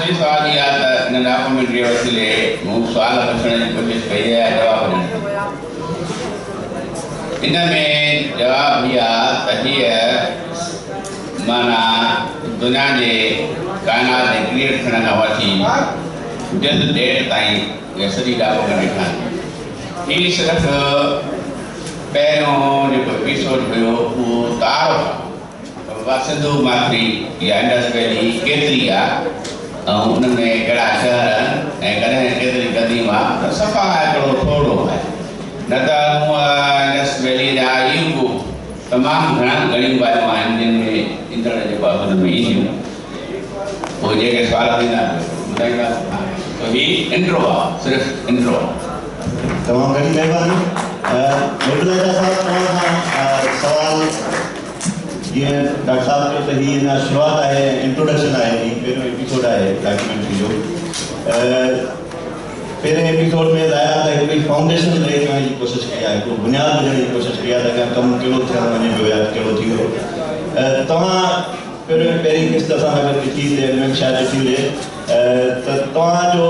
आखिरी सवाल ये आता है इन डॉक्यूमेंट्री वसीले मूं सवाल पूछने की कोशिश कई है जवाब इन में जवाब दिया तही है माना दुनिया के कायनात के क्रिएट करने का वठी जिस डेट ताई ये सभी डॉक्यूमेंट्री ठान ये सिर्फ पहलों जो एपिसोड हुयो वो तारो सिंधु माथरी या इंडस वैली केतरी आ उनमें कड़ा शहर ए कने केतरी कदीम आ तो सफा हिकिड़ो थोड़ो है न त इंडस वैली जा इहो तमाम घणी ॻाल्हियूं आहिनि जिन में ईंदड़ जेको आहे हुन में ईंदियूं पोइ जेके सवाल थींदा ॿुधाईंदा तो ही इंट्रो आहे सिर्फ़ु इंट्रो तमाम घणी महिरबानी मोडरेटर साहब सवाल ये डॉक्टर साहब जो तो ही ना शुरुआत है इंट्रोडक्शन है ये पहले एपिसोड है डॉक्यूमेंट्री जो पहले एपिसोड में दायरा था कि फाउंडेशन ले करने की कोशिश किया है तो बुनियाद बनाने की कोशिश किया था कि कम किलो थे मैंने जो याद किलो थी हो तमाम पहले किस तरह अगर किसी से मैं शायद थी ले तो तमाम जो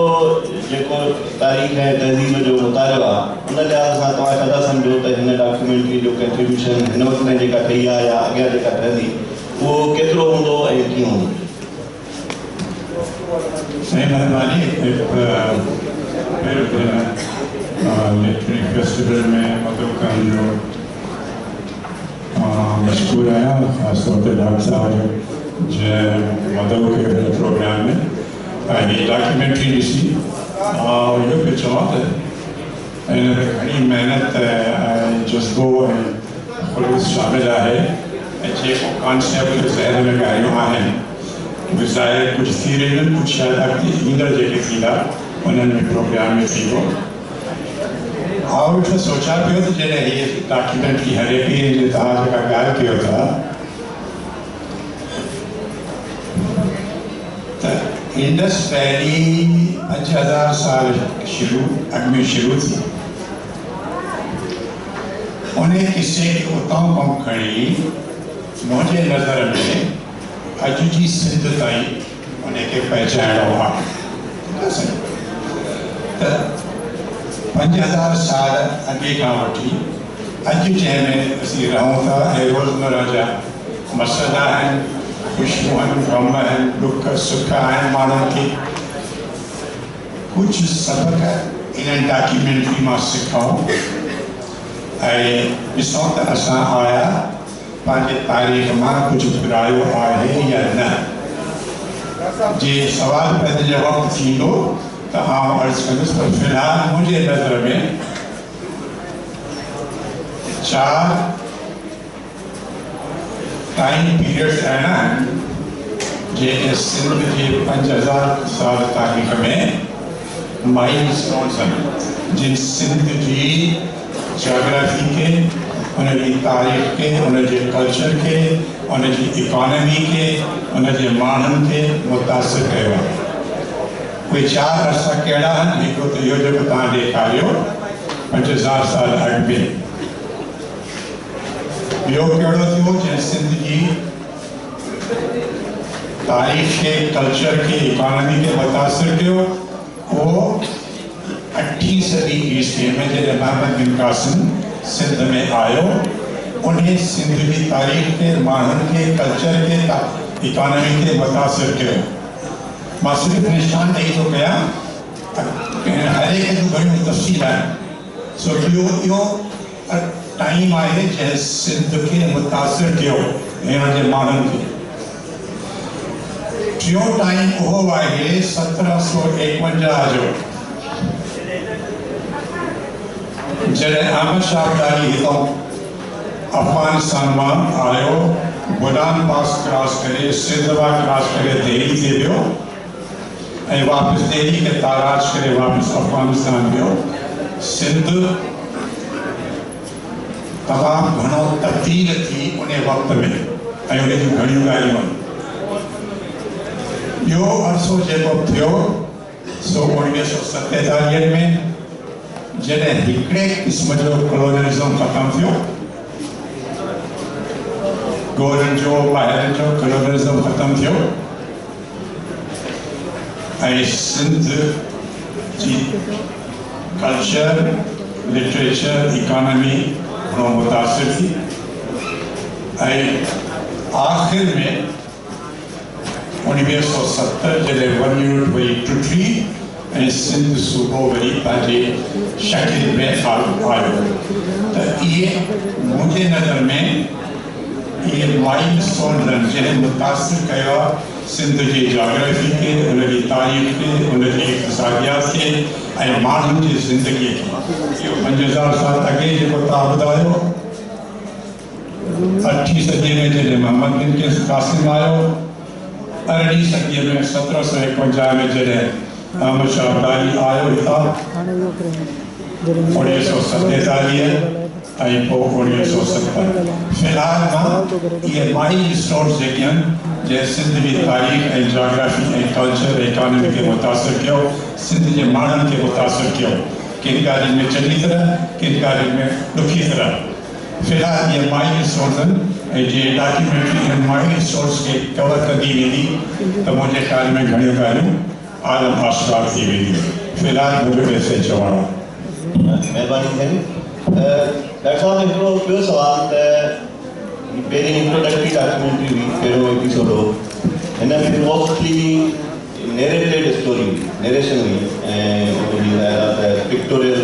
तारीख है तहजीब जो मुतालबा उन लिहाज सां तव्हां कदा सम्झो त हिन डॉक्यूमेंट्री जो कंट्रीब्यूशन हिन वक़्त में जेका कई आहे या अॻियां जेका ठहंदी उहो केतिरो हूंदो ऐं कीअं हूंदो सही महिरबानी लिटरेरी फेस्टिवल में मदद करण जो मशहूर आहियां ख़ासि तौर ते डॉक्टर साहब जंहिं मदद के प्रोग्राम में ये डॉक्यूमेंट्री ॾिसी इहो पियो चवां त हिन में घणी महिनत जज़्बो ऐं ख़ुलूस शामिल आहे ऐं जेको कॉन्सेप्ट ज़हन में ॻाल्हियूं आहिनि उहे ज़ाहिर कुझु थी रहियूं आहिनि कुझु शायदि अॻिते ईंदड़ जेके थींदा उन्हनि में प्रोग्राम में थींदो और उठो सोचा पियो त जॾहिं हीअ डॉक्यूमेंट्री हले पई जे तव्हां जेका ॻाल्हि कयो था त इंडस वैली 5000 साल शुरू थी उन किस्से खे उतां खां खणी मुंहिंजे नज़र में अॼु जी सिंध ताईं उनखे पहचाइणो आहे त 5000 साल अॻे खां वठी अॼु जंहिंमें असीं रहूं था ऐं रोज़मर्रा जा मसइला आहिनि ख़ुशियूं आहिनि ग़म आहिनि दुख सुख आहिनि माण्हुनि खे कुझु सबक इन्हनि डॉक्यूमेंट्री मां सिखूं ऐं ॾिसूं त असां आया पंहिंजे तारीख़ मां कुझु घुरायो आहे या न जे सवाल पैदा जवाबु थींदो त आउं अर्ज़ु कंदुसि पर फ़िलहाल मुंहिंजे नज़र में 4 टाइम पीरियड्स अहिड़ा आहिनि जेके सिंध जे 5000 साल तारीख़ में माइलस्टोन्स आहिनि जिन सिंध जी जोग्राफी के उनकी तारीख़ के उनके कल्चर के उनकी इकोनॉमी के उनके माण्हुनि के मुतासिर कयो आहे उहे 4 अर्सा कहिड़ा आहिनि हिकिड़ो त इहो जेको तव्हां ॾेखारियो 5000 साल अॻु में ॿियो कहिड़ो थियो जंहिं सिंध जी तारीख़ के कल्चर के इकोनॉमी के मुतासिर कयो उहो 8वीं सदी ईस्वी में जॾहिं मोहम्मद बिन कासिम सिंध में आयो उन्हें सिंध की तारीख़ के माण्हुनि के कल्चर के इकोनॉमी के मुतासिर कयो मां सिर्फ़ु निशान ॾेई थो कयां हर एक जूं घणियूं तफ़सील आहिनि सो इहो टाइम आहे जंहिं सिंध खे मुतासिर कयो हिन जे माण्हुनि खे टियों टाइम उहो आहे 1751 जो जॾहिं अहमद शाह अब्दाली हितां अफगानिस्तान मां आयो बुलान पास क्रॉस करे सिंधवा क्रॉस करे दिल्ली ते वियो ऐं वापसि दिल्ली खे ताराज करे वापसि अफगानिस्तान वियो सिंध तमामु घणो तब्दील थी उन वक़्त में ऐं उन जूं घणियूं ॻाल्हियूं आहिनि ॿियो अरसो जेको थियो सो 1947 में जॾहिं हिकिड़े क़िस्म जो कॉलोनियलिज़म ख़तमु थियो गोरनि जो ॿाहिरनि जो कॉलोनियलिज़म ख़तमु थियो ऐं सिंध जी कल्चर, लिटरेचर, इकोनॉमी घणो मुतासिर थी ऐं आख़िर में 1970 जॾहिं वन यूनिट वरी टुटी ऐं सिंध सूबो वरी पंहिंजे शकिल में आयो त इहे मुंहिंजे नज़र में इहे माइल स्टोन आहिनि जंहिं मुतासिर कयो आहे सिंध जी जोग्राफी खे, उनजी तारीख़ खे, उनजी इक़्तिसादियात खे ऐं माण्हुनि जी ज़िंदगीअ खे। इहो 5000 साल अॻे जेको तव्हां ॿुधायो 8वीं सदी में जॾहिं मोहम्मद बिन क़ासिम आयो, 18वीं सदी में 1751 में जॾहिं अहमद शाह अब्दाली आयो हितां 1947 ऐं पोइ 1970। फ़िलहाल मां इहे माइल स्टोन्स जेके आहिनि जंहिं सिंध जी तारीख़ ऐं जोग्राफी ऐं कल्चर इकोनॉमी खे मुतासिर कयो, सिंध जे माण्हुनि खे मुतासिर कयो, किन ॻाल्हियुनि में चङी तरह, किन ॻाल्हियुनि में ॾुखी तरह। फ़िलहाल इहे माइल स्टोन्स आहिनि ऐं जीअं डॉक्यूमेंट्री इन माइल स्टोन्स खे कवर कंदी वेंदी त मुंहिंजे ख़्याल में घणियूं ॻाल्हियूं आलम आश्कार थी वेंदियूं। फ़िलहाल मुंहिंजो पैसे चवणो आहे। महिरबानी साईं। डॉक्टर साहब हिकिड़ो ॿियो सवाल त पहिरीं इंट्रोडक्टरी डॉक्यूमेंट्री हुई, पहिरियों एपिसोड हो, हिन में मोस्टली नेरेटेड स्टोरी हुई, नरेशन हुई ऐं उनजी ज़ाहिर पिक्टोरियल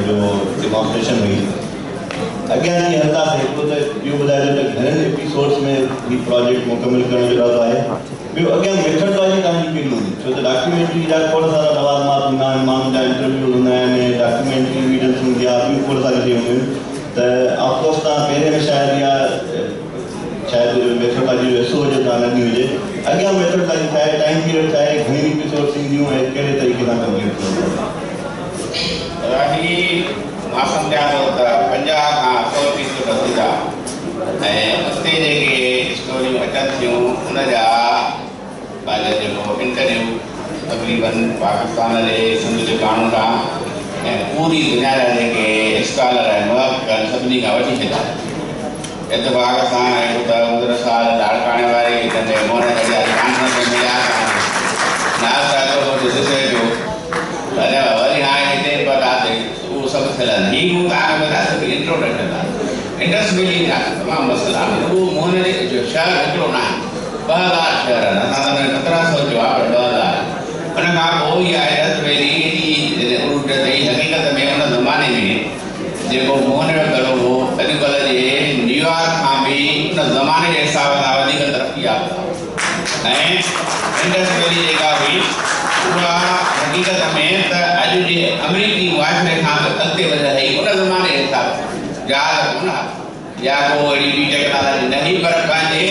जो डिमॉन्स्ट्रेशन हुई। अॻियां जीअं हलंदासीं हिकिड़ो त इहो ॿुधाइजो त घणनि एपिसोड्स में हीउ प्रोजेक्ट मुकमिल करण जो इरादो आहे। ॿियो अॻियां मेथडोलॉजी तव्हांजी कहिड़ी हूंदी, छो त डॉक्यूमेंट्री जा खोड़ सारा लवाज़मात हूंदा आहिनि, माण्हुनि जा इंटरव्यू हूंदा आहिनि, डॉक्यूमेंट्री एविडेंस हूंदी आहे, ॿियूं खोड़ सारी शयूं हूंदियूं आहिनि। त ऑफकोर्स तव्हां पहिरें में शायदि मेथडोलॉजी जो हिसो हुजे, तव्हां नंढी हुजे, अॻियां मेथडोलॉजी छा आहे, टाइम पीरियड छा आहे, घणी एपिसोड्स ईंदियूं ऐं कहिड़े तरीक़े सां कंप्लीट थींदियूं? मां सम्झां थो त 50 खां 100 एपिसोड थींदा ऐं उते जेके स्टोरियूं अचनि थियूं उन जा पंहिंजो जेको इंटरव्यू तक़रीबन पाकिस्तान जे सिंध जे माण्हुनि खां ऐं पूरी दुनिया जा जेके स्कॉलर आहिनि मुहक़क़ सभिनी खां वठी छॾिया। इतफ़ाक़ सां हिकु त गुज़िरियल साल आकाणे वारे जंहिं मोहन कॉन्फ्रेंस में मिलिया नाज़ साहिब ॾिसे पियो अञा वरी हाणे हिते पतासीं उहो सभु थियल आहिनि। हीअ मूं तव्हांखे ॿुधायो इंट्रोडक्शन आहे। इंडस वैली जा तमामु मसइला आहिनि। उहो मोहन जो शहर हिकिड़ो न आहे, 2000 शहर आहिनि। असां त 1700 जो आहे, 2000। उन खां पोइ इहा इंडस वैली उरूज अथई। हक़ीक़त में उन ज़माने में जेको मोहन जो करो हो अॼुकल्ह जे न्यूयॉर्क खां बि उन ज़माने जे हिसाब सां वधीक तरक़ी याफ़्ता ऐं इंडस वैली जेका हुई उहा हक़ीक़त में त अॼु जे अमरीकी मुआशरे खां अॻिते वधी रही उन ज़माने जे हिसाब सां जहाज़ कोन या को अहिड़ी ॿी टेक्नोलॉजी न हुई, पर पंहिंजे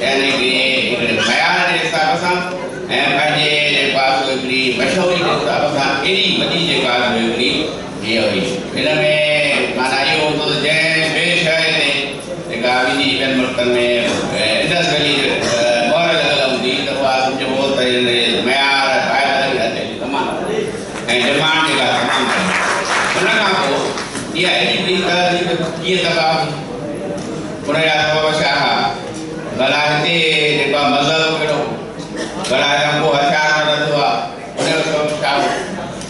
यानी कि हिकिड़े मयार जे हिसाब सां ऐं पंहिंजे पास हिकिड़ी मशहूरी जे हिसाब सां एॾी वॾी जेका हिकिड़ी हीअ हुई। हिन में माना इहो हूंदो त जंहिं ॿिए शहर ते जेका ॿिन्ही ॿियनि मुल्कनि में इंडस वैली मोहर लॻल हूंदी त उहा सम्झो त मयार तमामु ऐं डिमांड जेका तमामु घणी। उन खां पोइ इहा एॾी वॾी कीअं तबाह हुई, उन जा सबब छा हुआ? भला हिते जेका मज़हब कहिड़ो, भला हितां को हथियार न रहंदो आहे, उनजो सबब छा हो?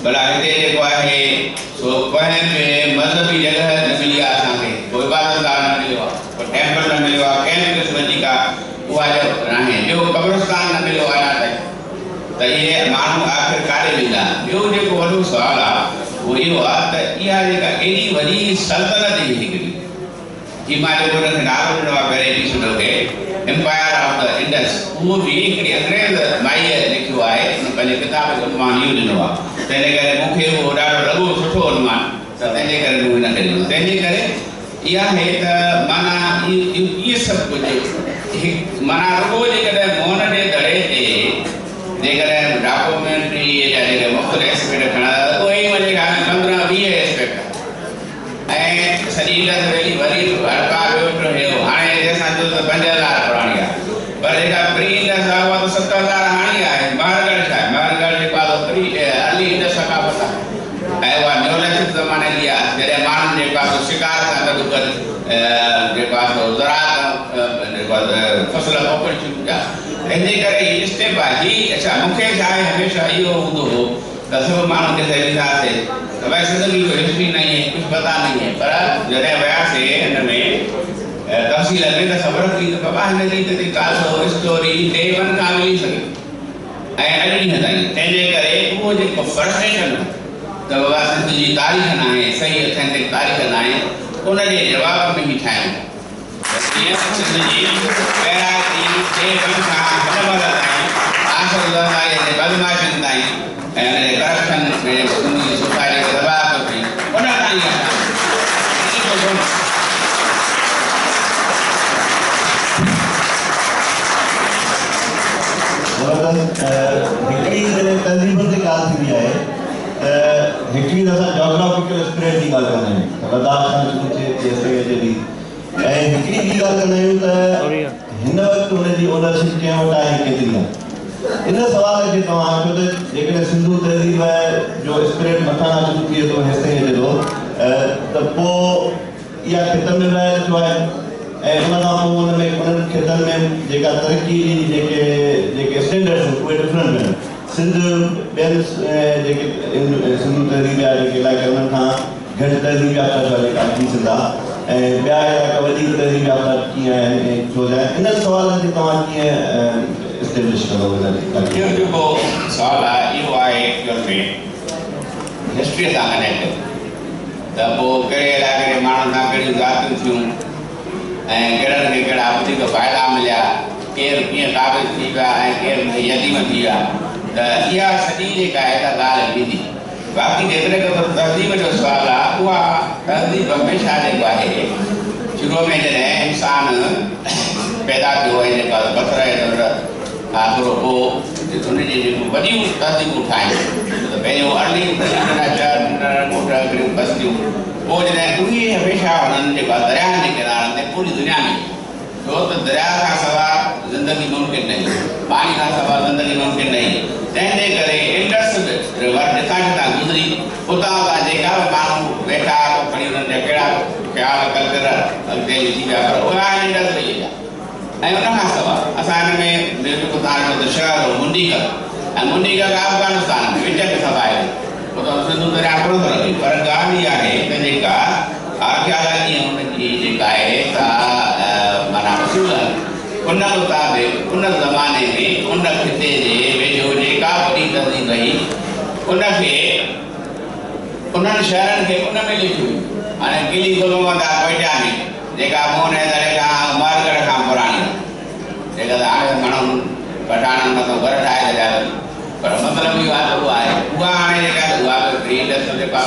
भला हिते जेको आहे सो कंहिं बि मज़हबी जॻह न मिली आहे असांखे, को इबादतगाह न मिलियो आहे, को टेम्पल न मिलियो आहे, कंहिं बि क़िस्म जी का उहा जो नाहे, ॿियो कब्रिस्तान न मिलियो आहे अञा ताईं। त इहे माण्हू आख़िर काॾे वेंदा? ॿियो जेको वॾो सुवालु आहे उहो इहो आहे त इहा जेका एॾी वॾी सल्तनत हुई हिकिड़ी, हीअ मां जेको हुनखे नालो ॾिनो आहे पहिरें एपिसोड खे एम्पायर ऑफ द इंडस, उहो बि हिकिड़ी अंग्रेज़ माईअ लिखियो आहे, हुन पंहिंजे किताब जो अनुमान इहो ॾिनो आहे। तंहिंजे करे मूंखे उहो ॾाढो लॻो सुठो अनुमान, त तंहिंजे करे मूं हिनखे ॾिनो। तंहिंजे करे इहा आहे त माना इहे सभु कुझु माना रुॻो जेकॾहिं मोहन जे दड़े ते जेकॾहिं डॉक्यूमेंट्री जा जेके मुख़्तलिफ़ एस्पेक्ट खणा उहे ई मुंहिंजे ख़्याल में 15-20 एस्पेक्ट ऐं सॼी इंडस वैली वरी हड़का वियो हुयो। हाणे असां चयो त 5000 पुराणी आहे, पर जेका प्री इंडस आहे उहा त 7000 हाणे आहे। महरगढ़ छा आहे? महरगढ़ जेको आहे प्री अर्ली इंडस सकाफ़त आहे ऐं उहा न्यूलिथिक ज़माने जी आहे, जॾहिं माण्हुनि जेका शिकार सां गॾु गॾु जेका ज़राअत जेको फसल पोखणु शुरू कया। तंहिंजे करे हीउ स्टेप आहे ही अच्छा मूंखे छा आहे हमेशह इहो हूंदो हो त सभु माण्हू किथे वेंदासीं त भई सिंध की कोई हिस्ट्री नहीं है कुछ पता नहीं है पर जॾहिं वियासीं हिन में तफ़सील में त ख़बर पई त बाबा हिन जी त कासो स्टोरी डे वन खां मिली सघे ऐं अॼु ॾींहं ताईं तंहिंजे करे उहो जेको फ्रस्ट्रेशन त बाबा सिंध जी तारीख़ न आहे सही ऑथेंटिक तारीख़ न आहे उन जे जवाब में ई ठाहियूं सिंध जी पहिरां डे वन खां हिन महिल ताईं आख़िर ज़माने जे बदमाशन ताईं ऐं हुन जे करप्शन में सिंध जी सोसाइटी खे तबाह थो थिए उन ताईं हिकिड़ी तहज़ीब ते ॻाल्हि थींदी आहे त हिकिड़ी असां जोग्राफिकल स्प्रेड जी ॻाल्हि कंदा आहियूं लद्दाख खां शुरू थिए जेसिताईं अचे थी ऐं हिकिड़ी ॿी ॻाल्हि कंदा आहियूं त हिन वक़्तु हुनजी ओनरशिप कंहिं वटि आहे केतिरी आहे इन सवाल खे तव्हां छो त जेकॾहिं सिंधू तहज़ीब जो स्प्रेड मथां शुरू थिए थो हेसिताईं अचे थो त पोइ इहा खेतनि में रहियल थियो आहे ऐं उन खां पोइ हुन में उन्हनि खेतनि में जेका तरक़ी जेके स्टैंडर्ड्स उहे डिफरेंट आहिनि सिंध ॿियनि जेके सिंधू तहज़ीब जा जेके इलाइक़ा उन्हनि खां घटि तहज़ीब याफ़्ता थिया जेका थी सघंदा ऐं ॿिया इलाइक़ा वधीक तहज़ीब याफ़्ता कीअं आहिनि छो लाइ इन सवालनि खे तव्हां कीअं इस्टेब्लिश कंदो इहो जेको सवालु आहे इहो आहे एक्चुअल में हिस्ट्रीअ सां कनेक्ट त पोइ कहिड़े इलाइक़े जे माण्हुनि सां कहिड़ियूं ज़ातियूं थियूं ऐं कहिड़नि खे कहिड़ा वधीक फ़ाइदा मिलिया केरु कीअं क़ाबिल थी विया ऐं केरु यतीम थी विया त इहा सॼी जेका आहे त ॻाल्हि ईंदी बाक़ी जेकॾहिं को तहज़ीब जो सुवालु आहे उहा तहज़ीब हमेशह जेको आहे शुरूअ में जॾहिं इंसानु पैदा थियो ऐं जेका बसर जे दौर आख़िरो पोइ हुनजी जेकियूं वॾियूं तहज़ीबूं ठाहियूं त पंहिंजो अर्ली बस्तियूं पोइ जॾहिं उहे हमेशह हुननि जेका दरियाहनि जे किनारनि ते पूरी दुनिया में छो त दरिया खां सवाइ ज़िंदगी मुमकिन नहीं पाणी खां सवाइ ज़िंदगी मुमकिन नहीं तंहिंजे करे इंडस रिवर जितां जितां गुज़री उतां खां जेका बि माण्हू वेठा खणी हुननि जा कहिड़ा ख़्याल कल्चर अॻिते थी विया पर उहे आहिनि इंडस वई जा ऐं उन खां सवाइ असां हिन में जेको तव्हांजो त शहर हो मुंडीगढ़ ऐं मुंडीगढ़ अफ़गानिस्तान में विच में सभु आहे उतां सिंधू दरिया कोन थो रहे पर ॻाल्हि इहा आहे त जेका आर्कियालॉजी हुनजी जेका आहे त माना उसूल उन मुताबिक़ उन ज़माने में उन खिते जे वेझो जेका वॾी तहज़ीब रही उनखे उन्हनि शहरनि खे उन में लिखियूं हाणे किली गुलमद आहे कोयटा में जेका मोहन दरे खां मारगढ़ खां पुराणी जेका त हाणे माण्हुनि पठाणनि मथां घर ठाहे छॾिया पर मतिलबु इहो आहे त उहा आहे उहा हाणे जेका उहा बि इंडस जेका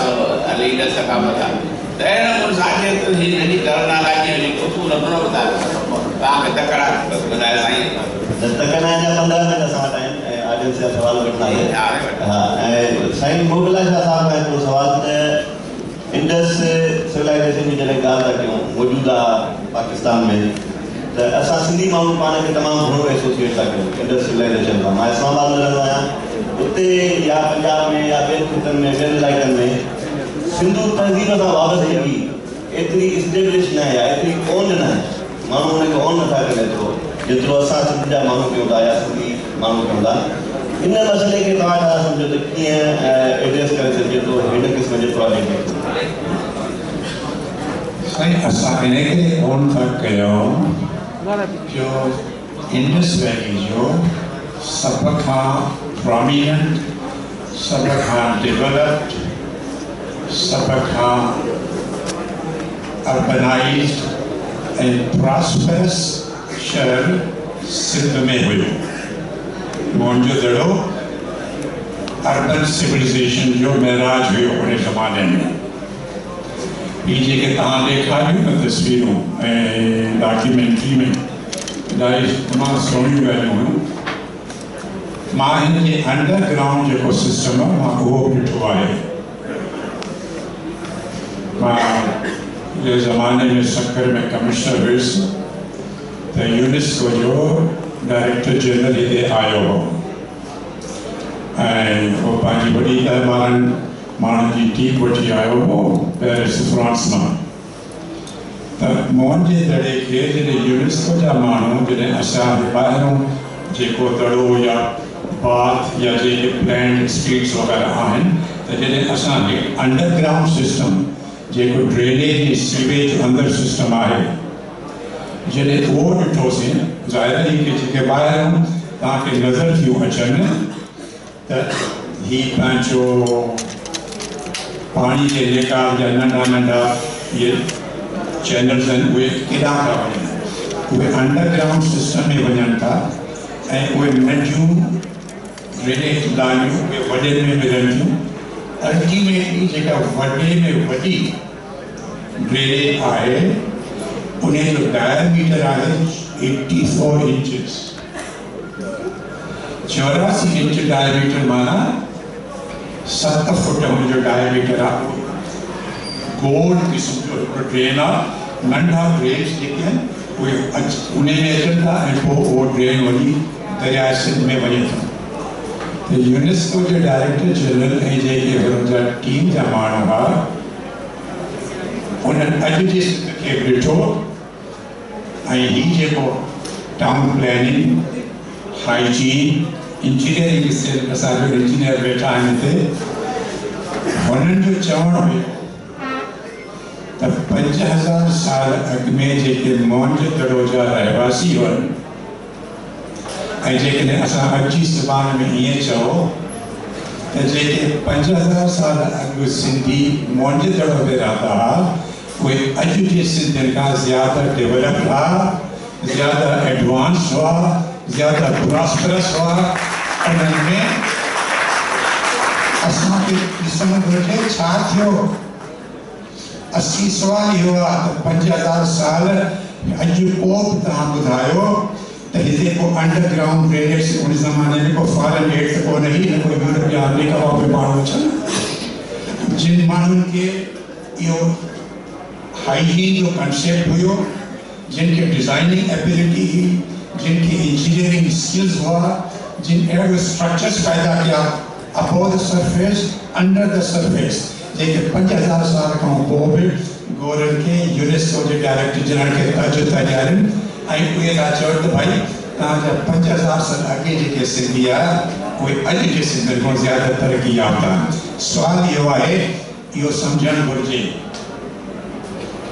हली इंडस खां मथां त अहिड़े नमूने साॻिए हिनजी टर्मिनोलॉजी जेको उसूल हुन मुताबिक़ तव्हांखे तकड़ा ॿुधाए साईं तकड़ा जा 15 मिनट असां वटि आहिनि ऐं ऑडियंस जा सवाल वठंदा आहियूं हा ऐं साईं मुहिबुल्लाह शाह साहिब खां हिकिड़ो सवाल त इंडस सिविलाइज़ेशन जी जॾहिं ॻाल्हि था कयूं मौजूदा पाकिस्तान में त असां सिंधी माण्हू पाण खे तमामु घणो एसोसिएट था कयूं इंडस सिविलाइज़ेशन खां मां इस्लामाबाद में रहंदो आहियां उते या पंजाब में या ॿियनि खितनि में ॿियनि इलाइक़नि में सिंधू तहज़ीब सां वाबस्तगी एतिरी इस्टेब्लिश न आहे या एतिरी ओन न आहे माण्हू हुनखे ओन नथा करे एतिरो जेतिरो असां सिंध जा माण्हू कयूं था या सिंधी माण्हू कयूं था इन मसइले खे तव्हां छा सम्झो त कीअं एड्रेस करे सघिजे थो हिन क़िस्म जे प्रोजेक्ट साईं असां इन करे ओन था कयूं जो इंडस वैली जो सभ खां प्रोमिनेंट सभ खां डेवलप्ड सभ खां अर्बनाइज्ड एंड प्रॉस्परस शहर सिंध में हुयो मुंहिंजो दड़ो अर्बन सिविलाइजेशन जो महराज हुयो उन ज़माने में हीअ जेके तव्हां ॾेखारियूं न तस्वीरूं ऐं डॉक्यूमेंट्री में इलाही तमामु सुहिणियूं ॻाल्हियूं हुयूं मां हिन जे अंडरग्राउंड जेको सिस्टम आहे मां उहो ॾिठो आहे मां जे ज़माने में सक्कर में कमिश्नर हुयुसि त यूनेस्को जो डायरेक्टर जनरल हिते आयो हो ऐं उहो पंहिंजी वॾी तहमारनि माण्हुनि जी टीम वठी आयो हो पेरिस फ्रांस मां त मुंहिंजे दड़े खे जॾहिं यूनेस्को जा माण्हू जॾहिं असां ॿाहिरों जेको दड़ो या बाथ या जेके प्लैन स्ट्रीट्स वग़ैरह आहिनि त जॾहिं असांखे अंडरग्राउंड सिस्टम जेको ड्रेनेज सीवेज अंदरि सिस्टम आहे जॾहिं उहो ॾिठोसीं ज़ाहिर ई कि जेके ॿाहिरां तव्हांखे नज़र थियूं अचनि त हीअ पंहिंजो पाणी जे निकाल जा नंढा नंढा इहे चैनल्स आहिनि उहे केॾां था वञनि उहे अंडरग्राउंड सिस्टम में वञनि था ऐं उहे नंढियूं ड्रेनेज लाइनियूं उहे वॾे में मिलनि थियूं अल्टीमेटली जेका वॾे में वॾी ड्रेनेज आहे उन जो डायमीटर आहे 84 इंचिस 84 इंच डायमीटर माना 7 फुट हुनजो डायमीटर आहे गोल क़िस्म जो हिकिड़ो ड्रेन आहे नंढा ड्रेन्स जेके आहिनि उहे उन में अचनि था ऐं पोइ उहो ड्रेन वञी दरिया सिंध में वञे थो त यूनेस्को जे डायरेक्टर जनरल ऐं जेके हुननि जा टीम जा माण्हू हुआ उन्हनि अॼु जे सिंध खे ॾिठो ऐं हीउ जेको town planning hygiene engineering cell असांजो इंजीनियर वेठा आहिनि हिते हुननि जो चवणु हुयो त 5000 साल अॻु में जेके मौंज दड़ो जा रहवासी हुअनि ऐं जेकॾहिं असां अॼु जी ज़बान में ईअं चओ त जेके 5000 साल अॻु सिंधी मौंज दड़ो में रहंदा हुआ उहे अॼु जे सिंधियुनि खां ज़्यादा डेवलप हुआ ज़्यादा एडवांस हुआ ज़्यादा प्रॉस्परस हुआ उन्हनि में असांखे ॾिसणु घुरिजे छा थियो असली सुवाल इहो आहे त 5000 साल अॼु को बि तव्हां ॿुधायो त हिते को अंडरग्राउंड ड्रेनेज उन ज़माने में को फॉरेन एड त कोन हुई न कोई यूरोप या अमेरिका वारा माण्हू अचनि जिन माण्हुनि खे इहो हाइजीन जो कंसेप्ट हुयो जिन खे डिज़ाइनिंग एबिलिटी हुई जिन खे इंजीनियरिंग स्किल्स हुआ जिन अहिड़ो स्ट्रक्चर्स पैदा किया above the surface under the surface जेके 5000 साल खां पोइ बि गोरनि खे यूनेस्को जे डायरेक्टर जनरल खे अॼु था ॾियारनि ऐं उहे था चवनि त भाई तव्हांजा 5000 साल अॻे जेके सिंधी आहे उहे अॼु जे सिंधियुनि खां ज़्यादा तरक़ी याफ़्ता आहिनि सुवालु इहो आहे इहो सम्झणु घुरिजे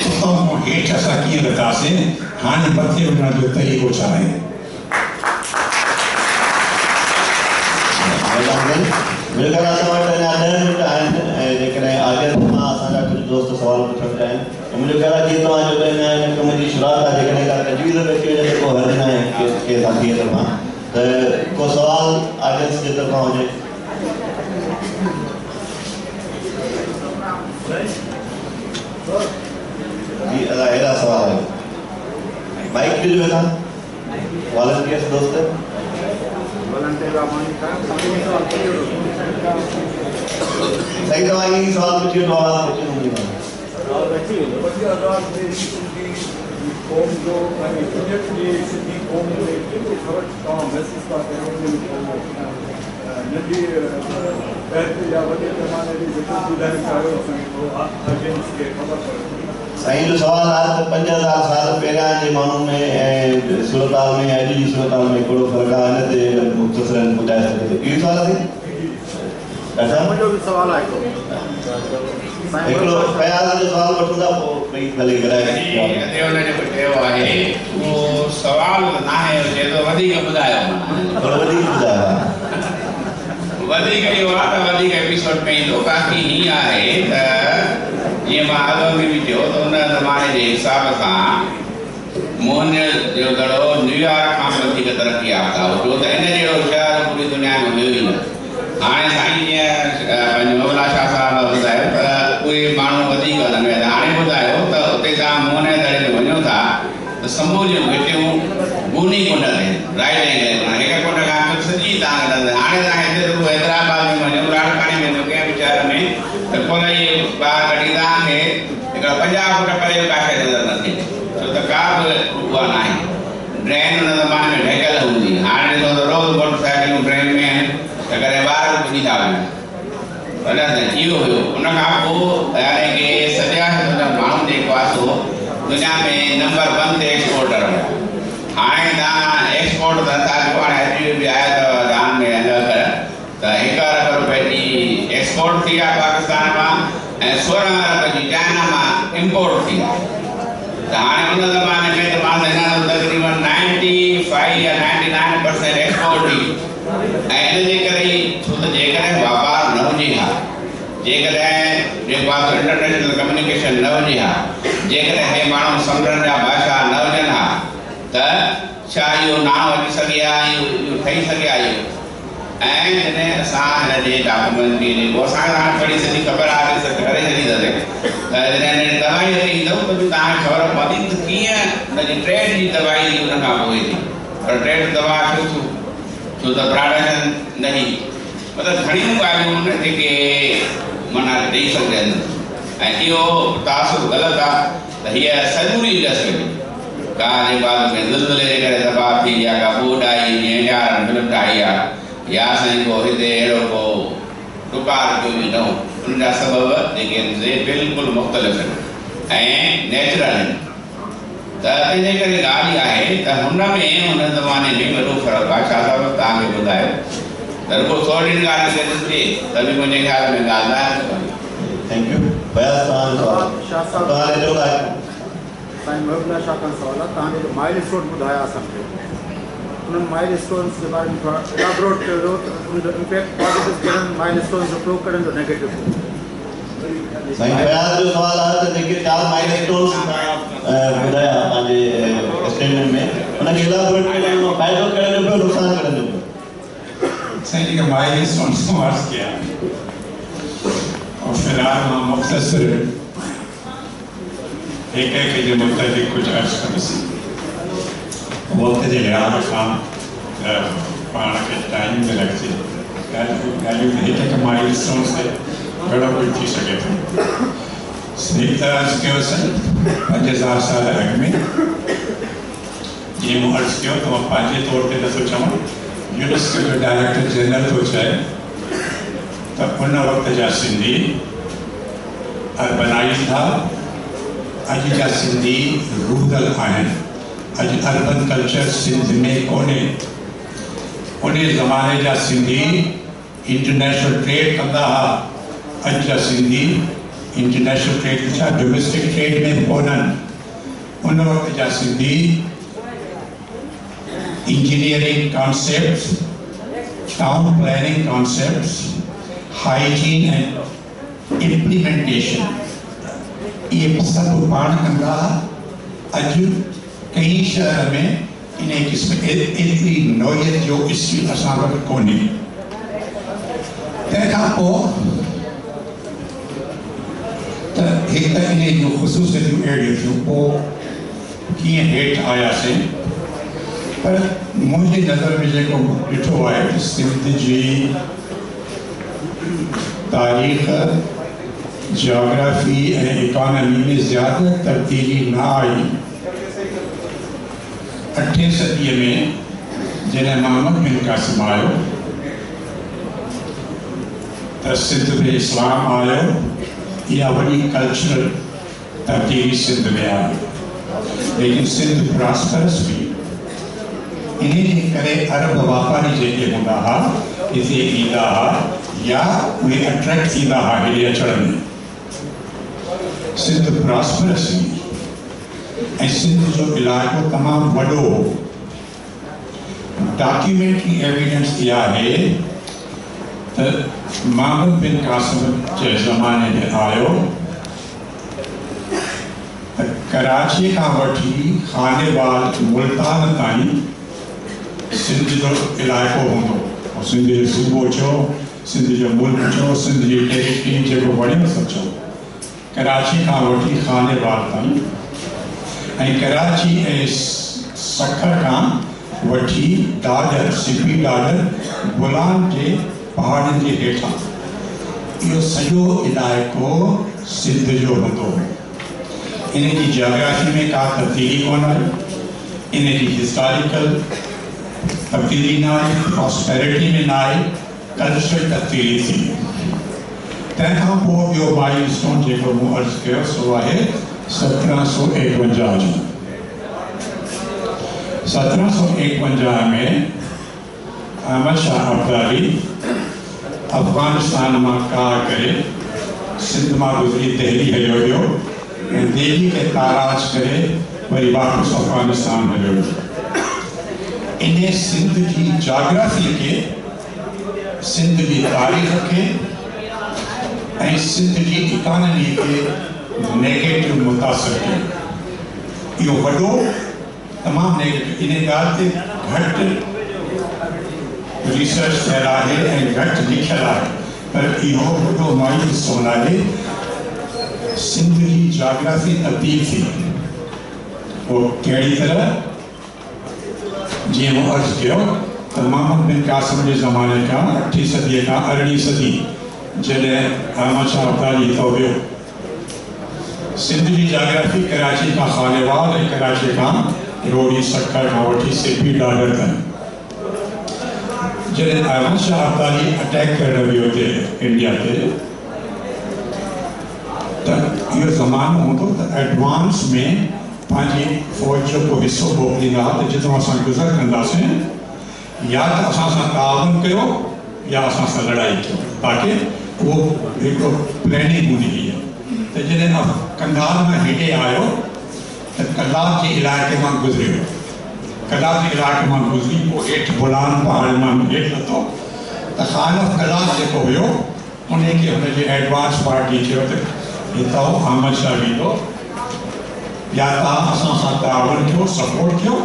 उतां खां हेठि असां कीअं लथासीं हाणे मथे वञण जो तरीक़ो छा आहे बिल्कुलु असां वटि अञा 10 मिंट आहिनि ऐं जेकॾहिं आख़िर मां असांजा कुझु दोस्त सुवाल पुछणु चाहिनि मुंहिंजो ख़्यालु आहे जीअं तव्हां जो हिन कम जी शुरूआत आहे जेकॾहिं का तजवीज़ अची वञे त को हर्ज न आहे के साथीअ तरफ़ां त को सुवाल ऑडियंस जे तरफ़ां हुजे जी अहिड़ा सुवाल आहिनि माइक ॾिजो हितां वॉलंटियर्स दोस्त सही तव्हां ई सवाल पुछियो तो आवाज़ पुछी हूंदी साईं जो सवाल आहे त 5000 साल पहिरियां जे माण्हुनि में ऐं सूरताल में अॼु जी सूरताल में कहिड़ो फ़र्क़ु आहे हिन ते मुख़्तसरन ॿुधाए सघे थो इहो सवाल आहे ॾाढा मुंहिंजो बि सवाल आहे हिकिड़ो ख़्याल जो सवाल वठूं था पोइ भई भले आहे उहो सवाल न आहे चए थो वधीक ॿुधायो थोरो वधीक ॿुधायो वधीक इहो आहे त वधीक एपिसोड में ईंदो बाक़ी हीअं आहे त जीअं मां अॻु में बि चयो त उन ज़माने जे हिसाब सां मोहन जो दड़ो न्यूयॉर्क खां वधीक तरक़ी याफ़्ता हो छो त इन जहिड़ो शहर पूरी दुनिया में हुयो ई न हाणे साईं जीअं पंहिंजो मुहिबुल्लाह शाह साहिब ॿुधायो त उहे माण्हू वधीक हलनि विया हाणे ॿुधायो त उते तव्हां मोहन जे दड़े में वञो था त समूरियूं भिटियूं गुनी कुंड आहिनि राइट एंगल हिक कुंड खां कुझु सॼी तव्हांखे नज़र हाणे तव्हां हिते रुॻो हैदराबाद में वञो राजपाणी में वञो कंहिं वीचार में त कोन इहे ॿार कढी तव्हांखे हिकिड़ा 50 फुट परे काथे नज़र न थिए छो त का बि उहा न आहे ड्रेन उन ज़माने में ढकियल हूंदी हाणे ॾिसो त रोज़ मोटरसाइकिलूं ड्रेन में आहिनि त कॾहिं ॿार बि पुॼी था वञनि पर इहो हुयो उन खां पोइ यानी की सॼा माण्हू जेको आहे सो दुनिया में नंबर 1 ते एक्सपोर्टर हुया हाणे तव्हां एक्सपोर्ट धंधा जो हाणे बि आहे त जान में अञा कर त 1 अरब रुपए जी एक्सपोर्ट थी आहे पाकिस्तान मां ऐं 16 अरब जी चाइना मां इम्पोर्ट थी आहे त हाणे उन ज़माने में त मां हिन तक़रीबन 95 या 99% एक्सपोर्ट थी ऐं इन जे करे ई छो त जेकॾहिं वापार न हुजे हा जेकॾहिं जेको आहे इंटरनेशनल कम्युनिकेशन न हुजे हा जेकॾहिं हे माण्हू समुंडनि जा भाषा न हुजनि हा त छा इहो नाव अची सघे हा इहो ठही सघे हा इहो ऐं जॾहिं असां हिन जे डॉक्यूमेंट जेको असांखे हाणे पढ़ी सॼी ख़बर आहे करे छॾींदासीं त जॾहिं दवाई ते ईंदव त तव्हांखे ख़बर पवंदी त कीअं हुनजी ट्रेड जी दवाई जी हुन खां पोइ थी पर ट्रेड दवा छो थियूं छो त प्रोडक्शन न हुई मतिलबु घणियूं ॻाल्हियूं आहिनि जेके माना ॾेई सघजनि ऐं इहो तासुर ग़लति आहे त हीअ सॼी इंडस्ट्री का जेका में ज़िलज़िले जे करे तबाह थी या का ॿोॾ आई जीअं 11 फिल्म ठाही आहे या साईं को हिते अहिड़ो को डुकार जो बि न हो उन जा सबब जेके आहिनि बिल्कुलु मुख़्तलिफ़ आहिनि ऐं नेचुरल आहिनि त तंहिंजे करे ॻाल्हि इहा आहे त हुन में हुन ज़माने में वॾो फ़र्क़ु आहे छा साहिबु तव्हांखे ॿुधायो त रुगो थोरी ॻाल्हि ते ॾिसिजे त बि मुंहिंजे ख़्याल में ॻाल्हि आहे थैंक यू बयास शाह साहब तव्हांजे जो आहे साईं मुहिबुल्लाह शाह खान सवाल आहे तव्हांखे जो माइल स्टोन ॿुधाया असांखे उन्हनि माइल स्टोन्स जे बारे में थोरा इलाबोरेट कयो त उनजो इम्पैक्ट पॉजिटिव करणु माइल स्टोन्स जो प्रयोग करण जो नेगेटिव साईं बयास जो सवाल आहे त जेके 4 माइल स्टोन्स ॿुधाया पंहिंजे स्टेटमेंट में उनखे इलाबोरेट करण जो फ़ाइदो करण जो पियो नुक़सानु करण जो पियो सही का माइल स्टोन्स को अर्ज़ किया और फिलहाल मां मुख्तसर एक के मुताबिक कुछ अर्ज कर वक्त के लिहाज सां पाण खे टाइम में रखिजे ॻाल्हियूं हिक हिक माइल स्टोन ते घणो कुझु थी सघे थो सही तरह अर्ज़ कयो असां 5000 साल अॻु में जीअं मूं अर्ज़ कयो त मां पंहिंजे तौर ते नथो चवां यूनेस्को जो डायरेक्टर जनरल थो चए त उन वक़्त जा सिंधी अर्बनाइज़ था अॼु जा सिंधी रूरल आहिनि अॼु अर्बन कल्चर सिंध में कोन्हे उन ज़माने जा सिंधी इंटरनेशनल ट्रेड कंदा हुआ अॼु जा सिंधी इंटरनेशनल ट्रेड छा डोमेस्टिक ट्रेड में कोन्हनि उन वक़्त जा Sindhi engineering concepts town planning concepts hygiene and implementation ये सब पाण कंदा अॼु कई शहर में इन किस्म एतिरी नौयत जो स्किल असां वटि कोन्हे तंहिंखां पोइ त हिकु त इन जूं ख़ुशूसियतूं अहिड़ियूं थियूं पोइ कीअं हेठि आयासीं पर मुंहिंजी नज़र में जेको ॾिठो आहे त सिंध जी तारीख़ जियोग्राफी एंड इकोनॉमी में ज़्यादा तब्दीली न आई 8वीं सदी में जॾहिं मोहम्मद बिन कासिम आयो त सिंध में इस्लाम आयो इहा वॾी कल्चरल तब्दीली सिंध में आई लेकिन सिंध प्रॉस्परस हुई इन जे करे अरब वापारी जेके हूंदा हुआ हिते ईंदा हुआ या उहे अट्रैक्ट थींदा हुआ हेॾे अचण में सिंध प्रॉस्परस हुई ऐं सिंध जो इलाइक़ो तमामु वॾो हो डॉक्यूमेंट्री एविडेंस इहा आहे त मोहम्मद बिन कासिम जे ज़माने में आयो त कराची खां वठी खानेवाल मुल्तान ताईं सिंध जो इलाइक़ो हूंदो ऐं सिंध जो सूबो चओ सिंध जो मुल्क चओ सिंध जी टेरिटरी जेको वणियो सो चओ कराची खां वठी खानेवाल ताईं ऐं कराची ऐं सखर खां वठी दादर सिपी दादर गुलाम जे पहाड़नि जे हेठां इहो सॼो इलाइक़ो सिंध जो हूंदो इन जी जियोग्राफी में का तब्दीली कोन आई इन जी हिस्टोरिकल तब्दीली न आई प्रॉस्पेरिटी में न आई कल्चरल तब्दीली थी तंहिंखां पोइ ॿियो माइल स्टोन जेको मूं अर्ज़ु कयो सो आहे 1751 जो 1751 में अहमद शाह अब्दाली अफगानिस्तान में का करे सिंध में गुजरी दिल्ली हलियो वियो ऐं दिल्ली के ताराज करे वरी वापस अफगानिस्तान हलियो वियो। इन सिंध की जाग्राफी के, सिंध की तारीख़ के ऐं सिंध की इकानमी के नेगेटिव मुतासर कयो। इहो वॾो तमाम नेगेटिव इन ॻाल्हि ते घटि रिसर्च थियल आहे ऐं घटि लिखियल आहे, पर इहो वॾो माइलस्टोन आहे। सिंध जी जाग्राफी तब्दील थी, वो कहिड़ी तरह जीअं मूं अर्ज़ु कयो त मोहम्मद बिन कासिम जे ज़माने खां 8वीं सदी खां 18वीं सदी जॾहिं अहमद शाह अब्दाली थो वियो, सिंध जी जाग्राफी कराची खां खालिवाल ऐं कराची खां रोड़ी सक्कर खां वठी सिपी डालर ताईं। जॾहिं अहमद शाह अब्दाली अटैक करण वियो हुते इंडिया ते, त इहो ज़मानो हूंदो त एडवांस में पंहिंजी फ़ौज जो को हिसो मोकिलींदा त जितां असां गुज़र कंदासीं या त असां सां ताउन कयो या असां सां लड़ाई कयो, ताकी उहो हिकिड़ो प्लानिंग हूंदी हुई। त जॾहिं कंधार में हेॾे आयो त कलाक जे इलाइक़े मां गुज़रियो, कलाक जे इलाइक़े मां गुज़री पोइ हेठि बुलान पहाड़ मां हेठि लथो त ख़ालिफ़ कलाक जेको हुयो उनखे हुनजी एडवांस पार्टी चयो त हितां अहमद शाह ईंदो, या तव्हां असां सां ताउन कयो, सपोर्ट कयो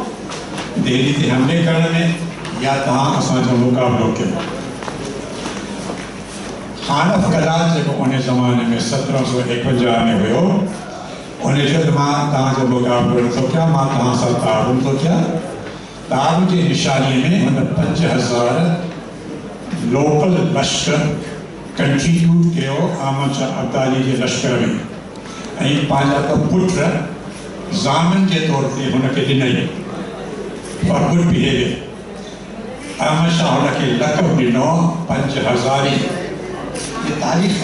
दिल्ली ते हमले करण में, या तव्हां असांजो मुक़ाबिलो कयो। ख़ालिफ़ कलाक जेको उन ज़माने में 1751 में हुयो, उन चयो त मां तव्हांजो मुक़ाबिलो नथो कयां, मां तव्हां सां ताउन थो कयां। ताउन जी निशानी में हुन 5000 लोकल लश्कर कंट्रीब्यूट कयो अहमद शाह अब्दाली जे लश्कर में, ऐं पंहिंजा त पुट ज़ामिन जे तौर ते हुनखे ॾिनई for good behaviour. Ahmad Shah हुनखे लक़ब ॾिनो 5000। ये तारीख़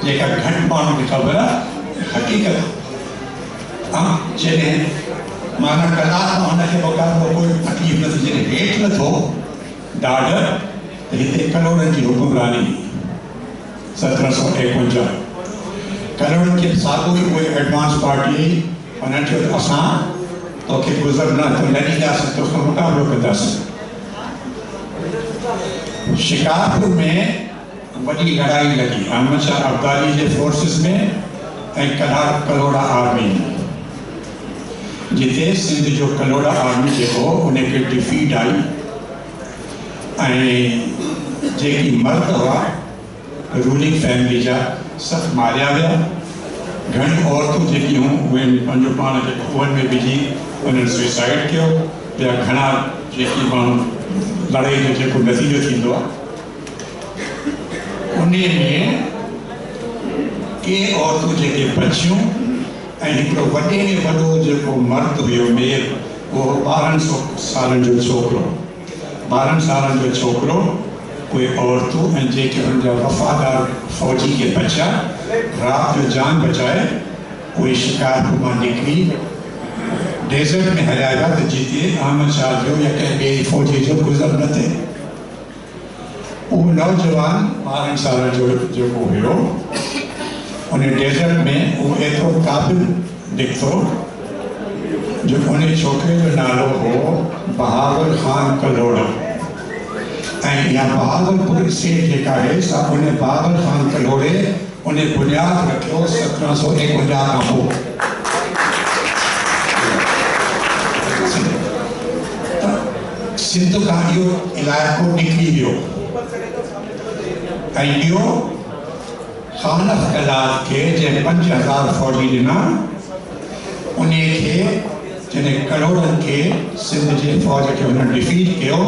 जेका घटि माण्हुनि खे ख़बर आहे, हक़ीक़त जॾहिं माना कलाक मां हुनखे मुक़ाबिलो कोई तकलीफ़ न थी, जॾहिं हेठि लथो ॾाढर त हिते करोड़नि जी हुकुमरानी 1751 करोड़नि खे साॻियो ई कोई एडवांस पार्टी उन्हनि चयो त असां तोखे गुज़र न तो न ॾींदासीं, तोखां मुक़ाबिलो कंदासीं। शिकारपुर में वॾी लड़ाई लॻी अहमद शाह अब्दाली जे फोर्सिस में ऐं कलोड़ा आर्मी में, जिते सिंध जो कलोड़ा आर्मी जेको उनखे डिफीट आई ऐं जेकी मर्द हुआ रूलिंग फैमिली जा सभु मारिया विया। घणी औरतूं जेकी हुयूं उहे पंहिंजो पाण खे खूहनि में विझी उन्हनि सुसाइड कयो, ॿिया घणा जेकी माण्हू लड़ाई जो जेको नतीजो थींदो आहे उन में के औरतूं जेके बचियूं ऐं हिकिड़ो वॾे में वॾो जेको मर्द हुयो मेर, उहो 1200 सालनि जो छोकिरो, 12 सालनि जो छोकिरो, उहे औरतूं ऐं जेके हुनजा वफ़ादार फ़ौजी के बचा रात जो जान बचाए उहे शिकारपुर मां निकिरी डेज़र्ट में हलिया विया त जिते अहमद शाह जो या कंहिं ॿिए फ़ौजी जो गुज़र न थिए। उहो नौजवान 12 सालनि जो जेको हुयो उन डेज़र्ट में उहो एतिरो क़ाबिल निकितो जो उन छोकिरे जो नालो हो बहावल ख़ान कलोड़ा, ऐं इहा बहावलपुर स्टेट जेका आहे सा उन बहावल ख़ान कलोड़े उन बुनियाद रखियो 1751 खां पोइ। सिंध खां इहो इलाइक़ो निकिरी वियो ऐं इहो ख़ालिफ़ कलाक खे जंहिं 5000 फ़ौजी ॾिना उनखे जॾहिं करोड़नि खे सिंध जे फ़ौज खे हुननि डिफीट कयो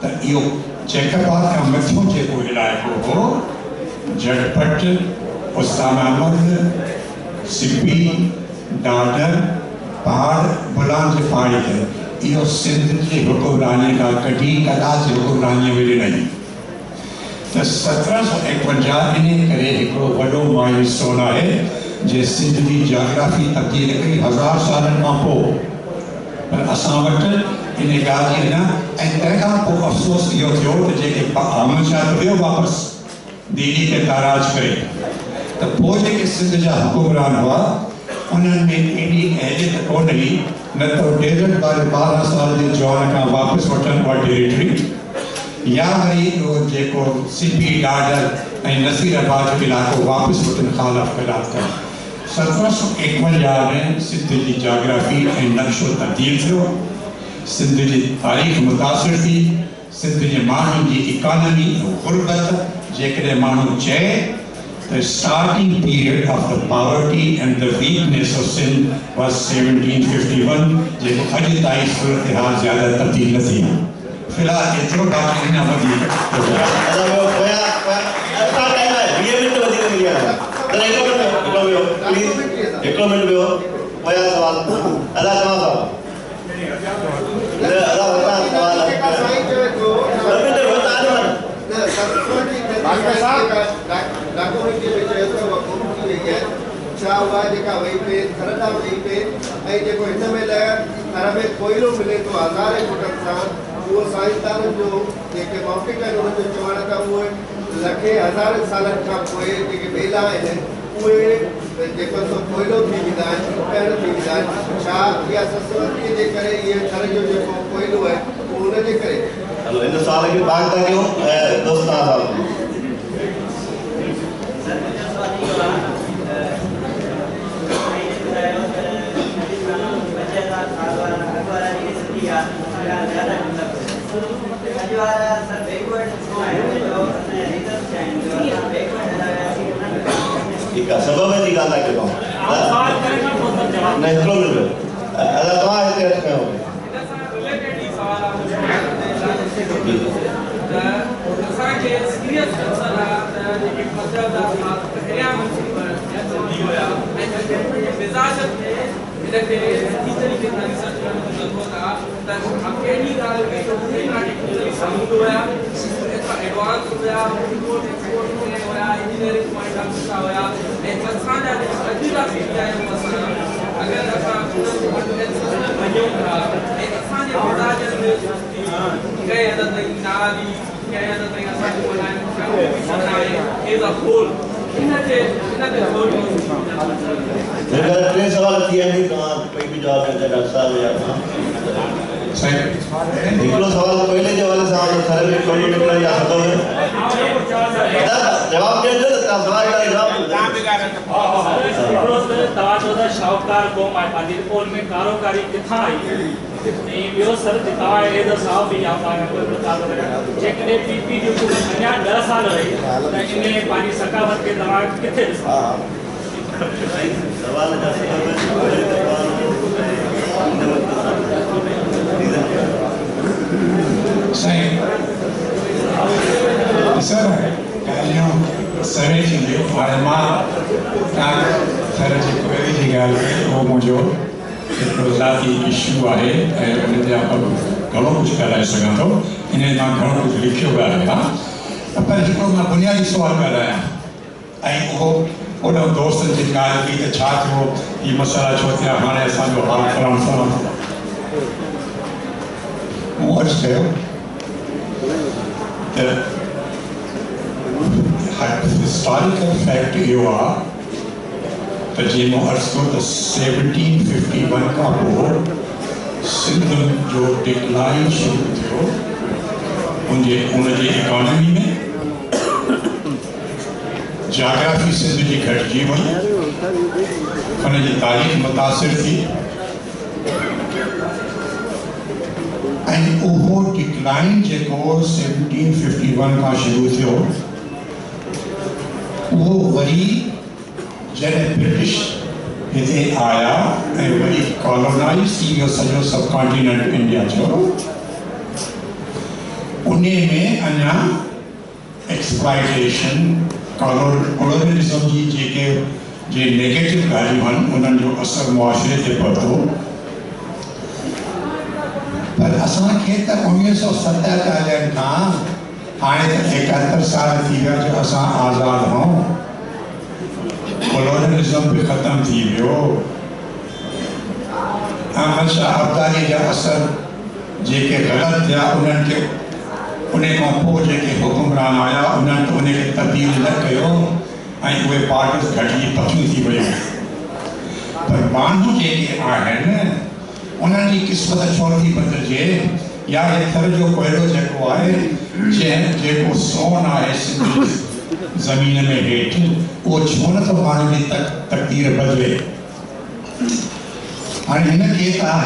त इहो जैकबाद खां मथियों जेको इलाइक़ो हो झटपट उस्तानामद सिपी डाडर पहाड़ बुलान जे पहाड़ी ते इहो सिंध जी हुकुमरानी खां कढी कलाक जी हुकुमरानीअ में ॾिनई। त 1751 इन करे हिकिड़ो वॾो माइलस्टोन आहे जे सिंध जी जाग्राफी तब्दील कई 1000 सालनि खां पोइ, पर असां वटि इन ॻाल्हि जी अञा ऐं तंहिंखां पोइ अफ़सोस इहो थियो त जेके अहमद शाह त वियो वापसि दिल्ली ते ताराज करे त पोइ जेके सिंध जा हुकुमरान हुआ उन्हनि में एॾी अहलियत कोन हुई न त डेज़र्ट वारे 12 साल जे जवान खां वापसि वठनि उहा टेरिटरी या वरी उहो जेको सिपी डाडर ऐं नसीराबाद इलाइक़ो वापसि वठनि ख़ालफ़ ख़िलाफ़ कनि 1751 में सिंध की जोग्राफी ऐं नक्शो तब्दील थियो सिंध की तारीख़ मुतासिर थी सिंध जे माण्हुनि जी इकोनॉमी गुरबत जेकॾहिं माण्हू चए the starting period of the poverty and the weakness of sin was 1751 जेको अॼु ताईं सूरत हाल ज़्यादा तब्दील न थी फ़िलहाल एतिरो बाक़ी अञा वधीक हिकिड़ो मिंट वियो पोयां सवाल अदा तव्हां छा उहा जेका वई पे घर ॾांहुं वई पे ऐं जेको हिन महिल घर में कोयलो मिले थो हज़ारे फुटनि सां उहो साइंसदाननि जो जेके मौक़िक़ आहिनि उन्हनि जो चवण त उहे लखे हज़ारे सालनि खां पोइ जेके ॿेला आहिनि उहे जेको सो कोयलो थी वेंदा आहिनि पहिरियों थी वेंदा आहिनि छा इहा संस्कृतीअ जे करे इहे घर जो जेको कोयलो आहे उहो हुनजे करे हलो हिन सुवाल खे बाग था कयूं ऐं दोस्तां साहब ठीक है सबब है दी गाना के कहो नहीं हिकिड़ो मिंट अदा तव्हां हिते अच कयो रिलेटेड ई सवाल असांखे सीरियस कंसर्न आहे त जेके मज़हब जा पहिरियां मंसूबी हुया ऐं मिज़ाज खे हिनखे सुठी तरीक़े सां रिसर्च करण जी ज़रूरत आहे त कहिड़ी ॻाल्हि में टेक्नोलॉजी साम्हूं हुया एतिरा एडवांस हुया इंपोर्ट एक्सपोर्ट में हुया इंजीनियरिंग पॉइंट ऑफ व्यू हुया ऐं असांजा जेका अॼु जा पीढ़ी आहियूं असां अगरि असां वञूं था ऐं असांजे मिज़ाजनि में कंहिं हद ताईं नाली कंहिं हद ताईं असांजो कंट्रीब्यूशन आहे एज़ अ होल हिनते थोरी टे सवाल थी आहिनि तव्हां कोई बि जवाब ॾियो डॉक्टर साहब या हिकिड़ो सवाल पहले जे हवाले सां घर में कोई निकिरनि या खतम जवाब ॾियो त तव्हां सवाल जो जवाब हिकिड़ो त तव्हां चओ था शाहूकार क़ौम आहे पंहिंजी रिपोर्ट में कारोकारी किथां आई ऐं ॿियो सर तव्हां एज़ अ साहब बि जेकॾहिं पीपी जी हुकूमत अञा 10 साल रही त इन पंहिंजी सकावत खे तव्हां किथे ॾिसो सवाल जा Saying, sir, सवेर थींदियूं हाणे मां घर जी क्वेरी जी ॻाल्हि कई उहो मुंहिंजो हिकिड़ो ज़ाती इशू आहे ऐं उन ते घणो कुझु ॻाल्हाए सघां थो इन मां घणो कुझु लिखियो ॻाल्हायां पर हिकिड़ो मां बुनियादी सुवालु ॻाल्हायां ऐं उहो उन दोस्तनि जी ॻाल्हि कई त छा थियो हीअ मसाला छो थिया हाणे असांजो हाल फलाण फलाण मूं अर्ज़ु कयो त historical fact इहो आहे त जीअं मूं अर्ज़ु कयो त 1751 खां पोइ सिंध जो डिक्लाइन शुरू थियो उनजी इकोनॉमी में जोग्राफी सिंध जी घटिजी वई उनजी तारीख़ मुतासिर थी ऐं उहो डिक्लाइन जेको 1751 खां शुरू थियो वो वरी जॾहिं ब्रिटिश हिते आया ऐं वरी कॉलोनाइज़ थी वियो सॼो सब कॉन्टिनेंट इंडिया जो उन में अञा एक्सप्लॉइटेशन कॉलोनियलिज्म जी जेके जे नेगेटिव ॻाल्हियूं आहिनि उन्हनि जो असरु मुआशरे ते पहुतो पर असांखे त 1947 खां हाणे त 71 साल थी विया जो असां आज़ाद आहियूं कॉलोनियलिज्म बि ख़तम थी वियो अहमद शाह अब्दाली जा असर जेके ग़लति थिया उन्हनि खे उन खां पोइ जेके हुकुमरान आया उन्हनि उन खे तब्दील न कयो ऐं उहे पार्टीज़ घटिजी पकियूं थी वियूं। पर माण्हू जेके आहिनि उन्हनि जी क़िस्मत छो थी बदिलिजे या थर जो कोयलो जेको आहे जेको सोन आहे ज़मीन में हेठि उहो छो नथो माण्हू जी तक़दीर बदिले। हाणे हिनखे तव्हां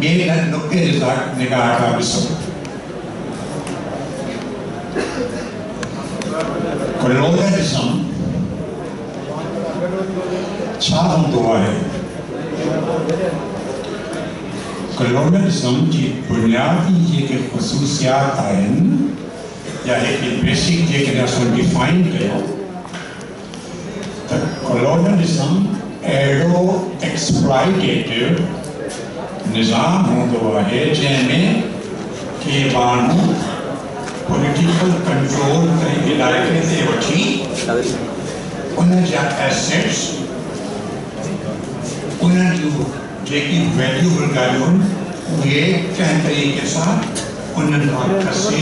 ॿिए नुक़्ते जे निगाह खां ॾिसो। कोलोनियलिज़म छा हूंदो आहे? कोलोनियलिज़म जी बुनियादी जेके ख़ुसूसियात आहिनि या हिकु बेसिक जेके असां डिफाइन कयो त कोलोनियलिज़म अहिड़ो एक्सप्लॉइटेटिव निज़ाम हूंदो आहे जंहिंमें के माण्हू पॉलिटिकल कंट्रोल इलाइक़े ते वठी उन जा एसेट्स उन्हनि जूं जेकी वैल्यूबल ॻाल्हियूं उहे कंहिं तरीक़े सां उन्हनि खां खसे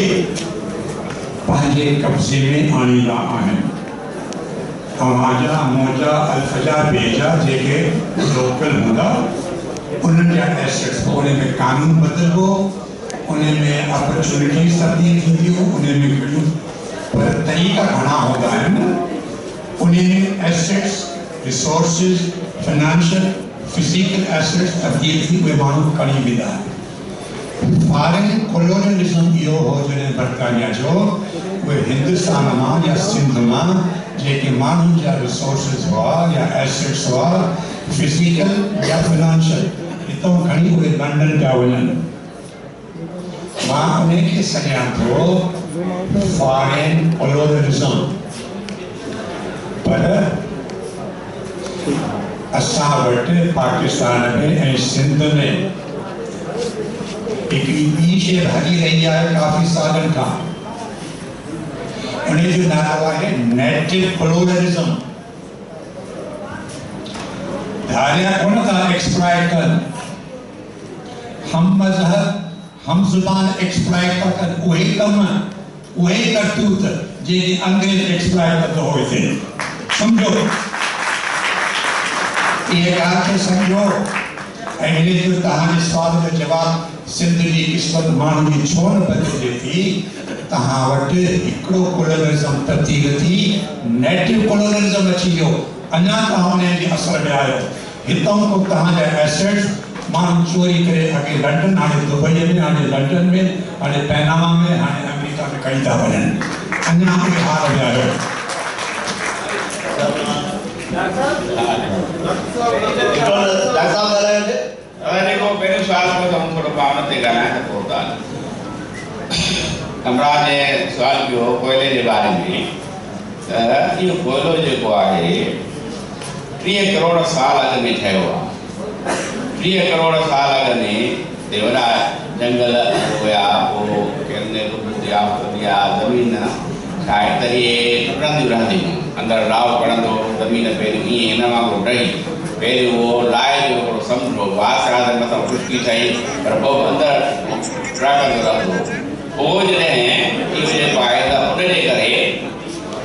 पंहिंजे कब्ज़े में आणींदा आहिनि। तव्हांजा मुंहिंजा अल्फजा बेजा जेके लोकल हूंदा उन्हनि जा एसेट्स पोइ उन में कानून बदिलबो, उन में अपॉर्चुनिटीज़ तब्दील थींदियूं, उन में घणियूं पर तरीक़ा घणा हूंदा आहिनि। उन में assets resources financial physical assets तब्दील थी उहे माण्हू खणी वेंदा आहिनि। फॉरेन कोलोनियलिज़म इहो हो जॾहिं बरतानिया जो उहे हिंदुस्तान मां या सिंध मां जेके माण्हुनि जा रिसोर्सिस हुआ या एसेट्स हुआ फिजिकल या फाइनेंशियल हितां खणी उहे लंडन पिया वञनि। मां उनखे सॾियां थो फॉरेन कोलोनियलिज़म। पर असां वटि पाकिस्तान में ऐं सिंध में हिकिड़ी ॿी शइ हली रही आहे काफ़ी सालनि खां। उन जो नालो आहे नेटिव कोलोनियलिज़म। धारिया कोन था एक्सप्लॉइट कनि, हम मज़हब हम ज़ुबान एक्सप्लॉइट था कनि, उहे कम उहे करतूत जेके अंग्रेज़ एक्सप्लॉइट कंदो हो हिते। सम्झो ये ॻाल्हि खे सम्झो ऐं हिन जो तव्हांजे सुवाल जो जवाबु सिंध जी क़िस्मत माण्हू जी छो न बदिलिजे थी। तव्हां वटि हिकिड़ो कोलोनियलिज़म तब्दील थी नेटिव कोलोनियलिज़म अची वियो। अञा तव्हां उन जे असर में आहियो। हितां खां तव्हांजा एसेट्स माण्हू चोरी करे अॻे लंडन, हाणे दुबई में, हाणे लंडन में, हाणे पैनामा में, हाणे अमेरिका में खणी था वञनि। अञा उहे हाल में आहियो। पहिरियों सुवाल को थोरो पाण ते ॻाल्हायां त पोइ था हमरा ने सुवाल कयो कोयले जे बारे में। त इहो कोयलो जेको आहे 30 करोड़ साल अॻु में ठहियो आहे। 30 करोड़ साल अॻु में वॾा जंगल हुया, पोइ ज़मीन छाहे त इहे टुटंदियूं रहंदियूं, अंदरि राव पढ़ंदो ज़मीन पहिरियों ईअं हिन वांगुरु रही। पहिरियों उहो लाहे जो हिकिड़ो समुंडो बास आहे त मथां खुश्की ठही पर पोइ अंदरि टहिकंदो रहंदो। पोइ जॾहिं इहो जेको आहे त उनजे करे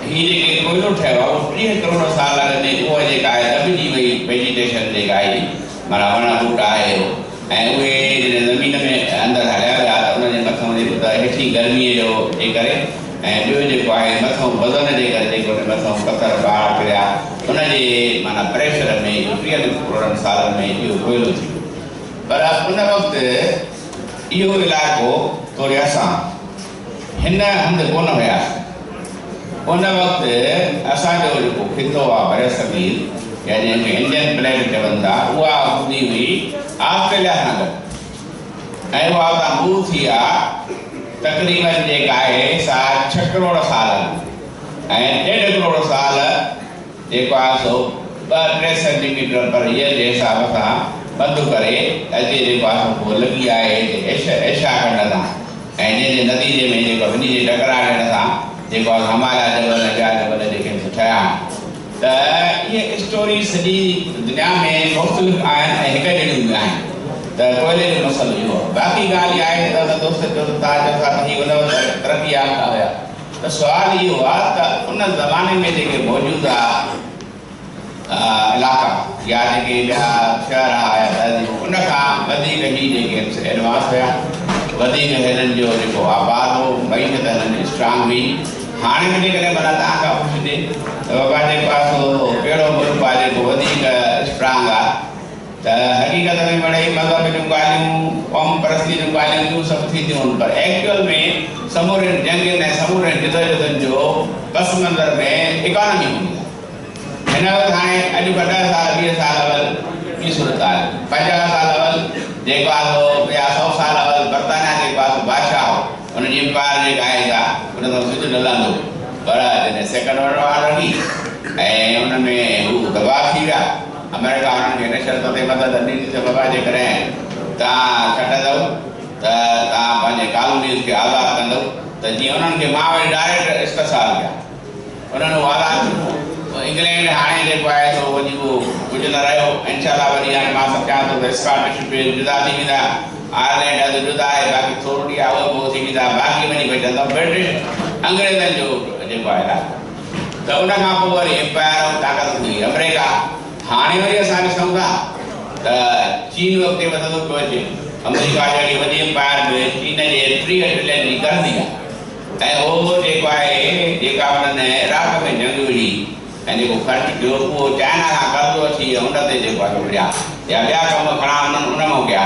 हीअ जेके कोयलो ठहियो आहे उहो 30 करोड़ साल अॻु में उहा जेका आहे दॿिजी वई वेजिटेशन जेका आहे माना वण ॿूटा आहे ऐं उहे जॾहिं ज़मीन में अंदरि हलिया विया त उनजे मथां जेको त हेठि गर्मीअ जो जे करे ऐं ॿियो जेको आहे मथां वज़न जे करे जेको मथां पथर पहाड़ किरिया उनजे माना प्रेशर में 30 करोड़ सालनि में इहो कोयलो थी वियो। पर उन वक़्तु इहो इलाइक़ो तोड़े असां हिन हंधि कोन हुयासीं। उन वक़्तु असांजो जेको खितो आहे बरसगीर या जंहिंखे इंडियन प्लेट चवनि था उहा हूंदी हुई ऑस्ट्रेलिया सां गॾु ऐं उहा उतां मूव थी आहे तक़रीबन जेका आहे सा 6 करोड़ साल ऐं 1.5 करोड़ साल जेको आहे सो 2-3 सेंटीमीटर पर ईयर जे हिसाब सां बंदि करे अॼु जेको आहे पोइ लॻी आहे एशिया खंड सां ऐं जंहिंजे नतीजे में जेको ॿिन्ही जे टकराइण सां जेको आहे हिमालय जबल ॿिया जबल जेके ठहिया त इहे स्टोरी सॼी दुनिया में मुख़्तलिफ़ आहिनि ऐं हिकु जहिड़ियूं आहिनि। त कोयले जो मसलो इहो बाक़ी ॻाल्हि आहे त दोस्त जो तव्हां चओ था ही उन वक़्तु तरक़ी याफ़्ता हुया त सुवाल इहो आहे त उन ज़माने में जेके मौजूदा इलाइक़ा या जेके ॿिया शहर आया तहज़ीबूं उन खां वधीक ई जेके एडवांस हुया वधीक हिननि जो जेको आबाद हो मईशत हिननि जी स्ट्रांग हुई हाणे बि जेकॾहिं माना तव्हां खां पुछिजे त बाबा जेको आहे सो कहिड़ो मुल्क आहे जेको वधीक स्ट्रांग आहे त हक़ीक़त में मिड़ई मज़हब जूं ॻाल्हियूं क़ौम परस्ती जूं ॻाल्हियूं इहो सभु थी थियूं पर एक्चुअल में समूरे जंगनि ऐं समूरे जिदोजहदनि जो पस मंज़र में इकॉनमी हूंदी आहे हिन वक़्तु हाणे अॼु 50 साल 20 साल अवल ॿी सूरत आहे 50 साल अवल जेको आहे सो ॿिया 100 साल अवल बर्तानिया जेको आहे सो बादशाह हो उनजी एम्पायर जेका आहे सा उन सां सिधो न हलंदो पर जॾहिं सेकेंड वर्ल्ड वॉर लॻी ऐं उन में हू तबाह थी विया अमेरिका उन्हनि खे इन शर्त ते मदद ॾिनी त बाबा जेकॾहिं तव्हां छॾंदव त तव्हां पंहिंजे कॉलोनीज़ खे आज़ादु कंदव त जीअं उन्हनि खे मां वरी डायरेक्ट इस्तिसाल कया उन्हनि उहो आज़ादु इंग्लैंड हाणे जेको आहे सो वञी उहो कुझु न रहियो इंशाअल्लाह वरी हाणे मां सम्झां थो त स्कॉटिश जुदा थी वेंदा आयरलैंड अॼु जुदा आहे बाक़ी थोरी आहे उहो पोइ थी वेंदा बाक़ी वञी बचंदो ब्रिटिश अंग्रेज़नि जो जेको आहे इलाइक़ो त उन खां पोइ वरी एम्पायर ऐं ताक़त हुई अमेरिका हाणे वरी असां ॾिसूं था त चीन वक़्तु वधंदो पियो अचे अमेरिका जहिड़ी वॾी एम्पायर में चीन जे 30 ट्रिलियन जी कर्ज़ी आहे ऐं उहो जेको आहे जेका हुननि इराक में जंग विड़ी ऐं जेको ख़र्चु कयो उहो चाइना खां कर्ज़ो अची वियो उन ते जेको आहे विड़िया या ॿिया कम खणा उन्हनि उन मां कया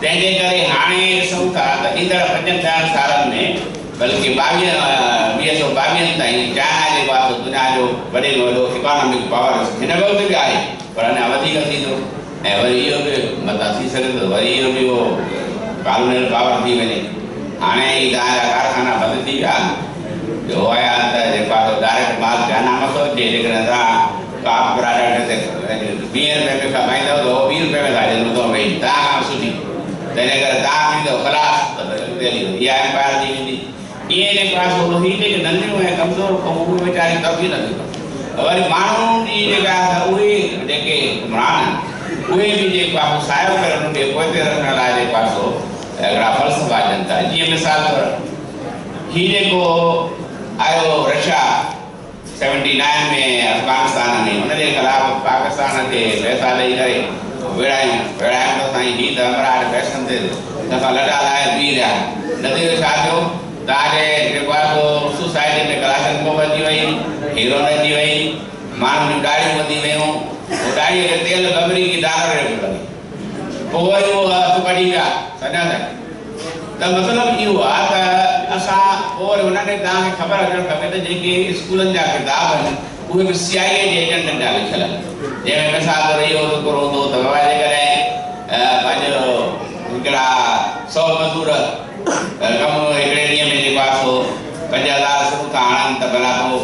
तंहिंजे करे हाणे ॾिसूं था त ईंदड़ 5-10 सालनि में बल्कि 2022 ताईं चाइना जेको आहे दुनिया जो वॾे में वॾो इकोनॉमिक पावर हिन वक़्तु बि आहे पर अञा वधीक थींदो ऐं वरी इहो बि मथां थी सघे थो वरी इहो बि उहो कॉलोनियल पावर थी वञे हाणे ई तव्हांजा कारखाना बंदि थी विया जो आया त जेको आहे डायरेक्ट माल चाइना मां थो अचे जेकॾहिं तव्हां का प्रोडक्ट ते 20 रुपए में कमाईंदव त उहो 20 रुपए में था ॾियनि थो भई तव्हां खां सुठी तंहिंजे करे तव्हां थींदव ख़लास त इहा एम्पायर थी वेंदी ईअं जेको आहे सो ही जेके नंढियूं ऐं कमज़ोर क़ौमूं वीचारी तरक़ी न थियूं वरी माण्हू जी जेका आहे उहे जेके हुकुमरान उहे बि जेको आहे सायो करे उन्हनि खे पोइते रखण लाइ जेको आहे सो हिकिड़ा फ़लसफ़ा ॾियनि था जीअं मिसाल तौरु ही जेको आयो रशिया 79 में अफ़गानिस्तान में उनजे ख़िलाफ़ पाकिस्तान खे पैसा ॾेई करे विड़ायूं त साईं ही त अमराज पैसनि ते दफ़ा लॾा लाइ बीह रहिया नतीजो छा थियो तव्हांजे जेको आहे सो सोसाइटी में क्लाशन को वधी वई हीरोइन अची वई माण्हुनि जूं ॾाढ़ियूं वधी वयूं उहो ॾाढ़ीअ खे तेल बबरी की दार लॻी पोइ वरी उहो हथु कढी विया सॼा त मतिलबु इहो आहे त असां पोइ हुनखे तव्हांखे ख़बर अचणु खपे त जेके स्कूलनि जा किताब आहिनि उहे बि CIA जे एजेंटनि जा लिखियल आहिनि जंहिंमें मिसाल तौरु इहो ज़िक्र हूंदो त बाबा जेकॾहिं पंहिंजो हिकिड़ा 100 मज़दूर कमु हिकिड़े ॾींहं में जेको आहे सो 5000 शुरू खां आणनि त भला पोइ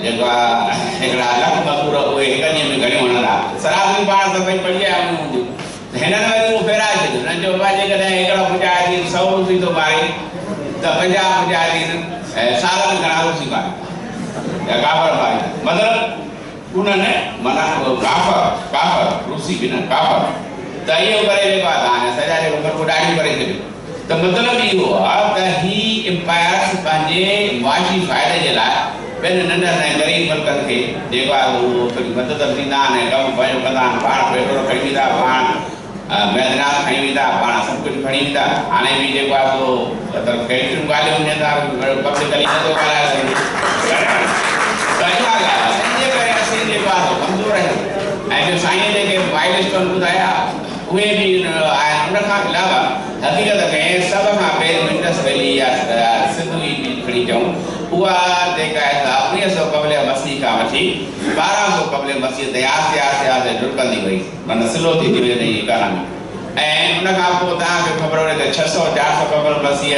जेको आहे हिकिड़ा लख मज़दूर उहे हिकु ॾींहं में घणियूं हणंदा सरासरी पाण सभई पढ़ी आया हूंदियूं हिननि वरी उहो फेराए छॾियो हुननि चयो बाबा जेकॾहिं हिकिड़ो मुजाहिदीन 100 रूसी थो मारे त 50 मुजाहिदीन साल में घणा रूसी मारे या काफ़र मारे मतिलबु उन्हनि माना काफ़र रूसी बि न काफ़र त इहो करे जेको आहे तव्हांजा सॼा जेको कटो ॾाढी करे छॾियो त मतिलबु इहो आहे त ही एम्पायर्स पंहिंजे मुआशी फ़ाइदे जे लाइ ॿियनि नंढनि ऐं ग़रीब मुल्कनि खे जेको आहे उहो थोरी मदद ॾींदा आहिनि ऐं कमु पंहिंजो कंदा आहिनि पाण पेट्रोल खणी वेंदा पाण मैदान खणी वेंदा पाण सभु कुझु खणी वेंदा हाणे बि जेको आहे सो मतिलबु केतिरियूं ॻाल्हियूं हुजनि था पब्लिकली नथो ॻाल्हाए सघे त इहा ॻाल्हि तंहिंजे करे असीं जेको आहे सो कमज़ोर आहियूं ऐं ॿियो साईं जेके माइलस्टोन ॿुधाया उहे बि आहिनि उनखां अलावा हक़ीक़त में सभ खां पहिरियों इंडस वैली या सिंधु जी खणी चऊं उहा जेका आहे 1900 क़बल मसीह खां वठी 1200 क़बल मसीह ताईं आहिस्ते आहिस्ते ढुकंदी वई माना स्लो थी थी वई इकोनॉमी ऐं उन खां पोइ तव्हांखे ख़बर हुजे त 600-400 क़बल मसीह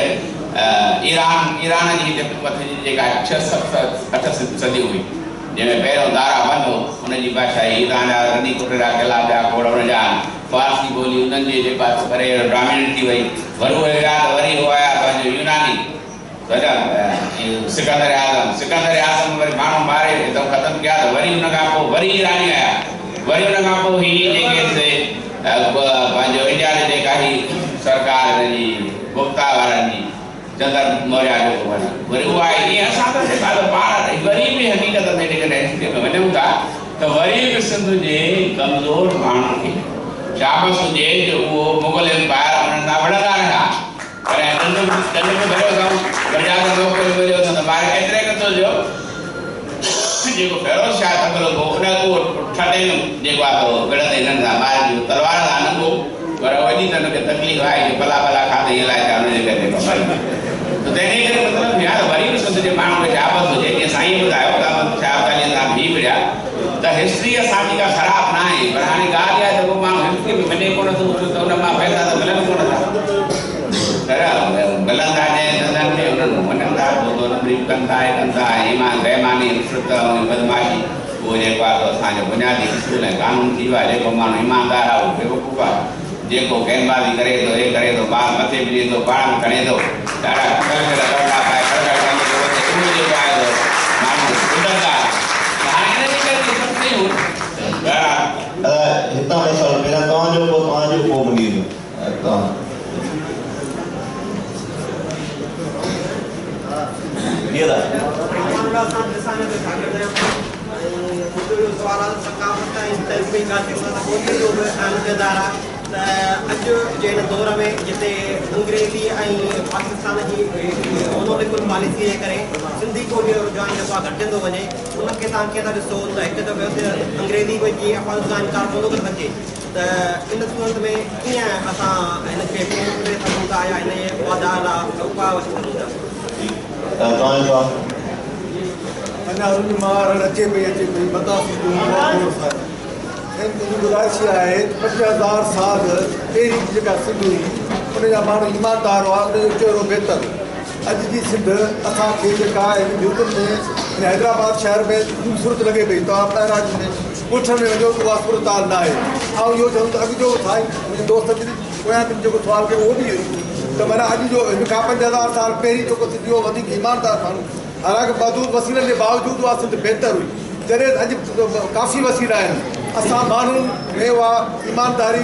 ईरान जी हुकूमत जी जेका 6-8 सदी हुई जंहिंमें पहिरियों दारा बंदि हो उनजी बादशाही ईरान जा रनी कुटरा किला जा खोड़ हुनजा फारसी ॿोली उन्हनि जे जेका करे डोमिनेट थी वई वरी उहे विया त वरी उहो आया पंहिंजो यूनानी सिकंदर आज़म वरी माण्हू मारे त ख़तमु कया त वरी हुन खां पोइ वरी ईरानी आया वरी हुन खां पोइ ही जेके पंहिंजो इंडिया जी जेका ही सरकार जी गुप्ता वारनि जी चंदर मौर्या जो वरी उहा ईअं असां त जेका पाण वरी बि हक़ीक़त में जेकॾहिं हिस्ट्री में वञूं था त वरी बि सिंध जे कमज़ोर माण्हुनि खे शाबस हुजे जो उहो मुगल एम्पायर उन्हनि सां वड़ंदा रहिया पर दंड में भरियो अथऊं वॾा त मोकिल मिलियो अथनि त ॿार एतिरे क़तल जो जेको फिरोज शाह तकड़ो हो उन उहो छॾे जेको आहे विढ़ंदे हिननि सां ॿार जो तलवार सां नंढो पर वॾी त हुनखे तकलीफ़ आहे कि भला भला खाधे इलाही छा हुनजे करे त तंहिंजे करे मतिलबु यार वरी बि सिंध जे माण्हू खे शाबत हुजे जीअं साईं ॿुधायो त शाह अब्दाली सां बीह पिया त हिस्ट्री असांजी का ख़राबु न आहे पर हाणे ॻाल्हि आहे त उहो माण्हू हिस्ट्री में वञे कोन थो त हुन मां पैसा त मिलनि कोन था मिलनि था जंहिं धंधनि में उन्हनि वञनि था पोइ कनि था ईमान बेईमानी रिश्वत ऐं बदमाशी उहो जेको आहे असांजो बुनियादी उसूल ऐं कानून थी वियो आहे जेको माण्हू ईमानदार आहे उहो बेवकूफ़ आहे जेको गेंदबाज़ी करे थो हे करे थो ॿार मथे मिले थो पाण में खणे थो ॾाढा कड़ा पाए उहो जेको आहे माण्हू ॿुधंदा हाणे हिन जे करे सभु शयूं हितां मसइलो पहिरियां तव्हांजो पोइ मुनीर तव्हां अॼु जे हिन दौर में जिते अंग्रेज़ी ऐं पाकिस्तान जी मोनोलिकुल पॉलिसी जे करे सिंधी ॿोलीअ जो रुझान जेको आहे घटिजंदो वञे उनखे तव्हां कीअं था ॾिसो त हिकु दफ़े हुते अंग्रेज़ी जी अफ़वाह इनकार कोन थो करे सघे त इन सूरत में कीअं असां हिनखे करे सघूं था या हिन जे वाधा लाइ उपाय वठी सघूं था अञा उन मार अचे पई मता गुज़ारिश आहे 50,000 साल पहिरीं जेका सिंध हुई उनजा माण्हू ईमानदार हुआ उनजो चहिरो बहितर अॼु जी सिंध असांखे जेका यूपन में हैदराबाद शहर में सूरत लॻे पई तव्हां ॿाहिरां पुछण में वञो उहा सूरत हाल न आहे ऐं इहो चवनि त अॻु जो साईं मुंहिंजे दोस्त पोयां जेको सुवाल कयो उहो बि त माना अॼु जो हिन खां 5,000 साल पहिरीं जेको सिंधी हो वधीक ईमानदार माण्हू हालांकि मौजूदु वसीलनि जे बावजूदि उहा सिंध बहितर हुई जॾहिं अॼु काफ़ी वसीला आहिनि असां माण्हुनि में उहा ईमानदारी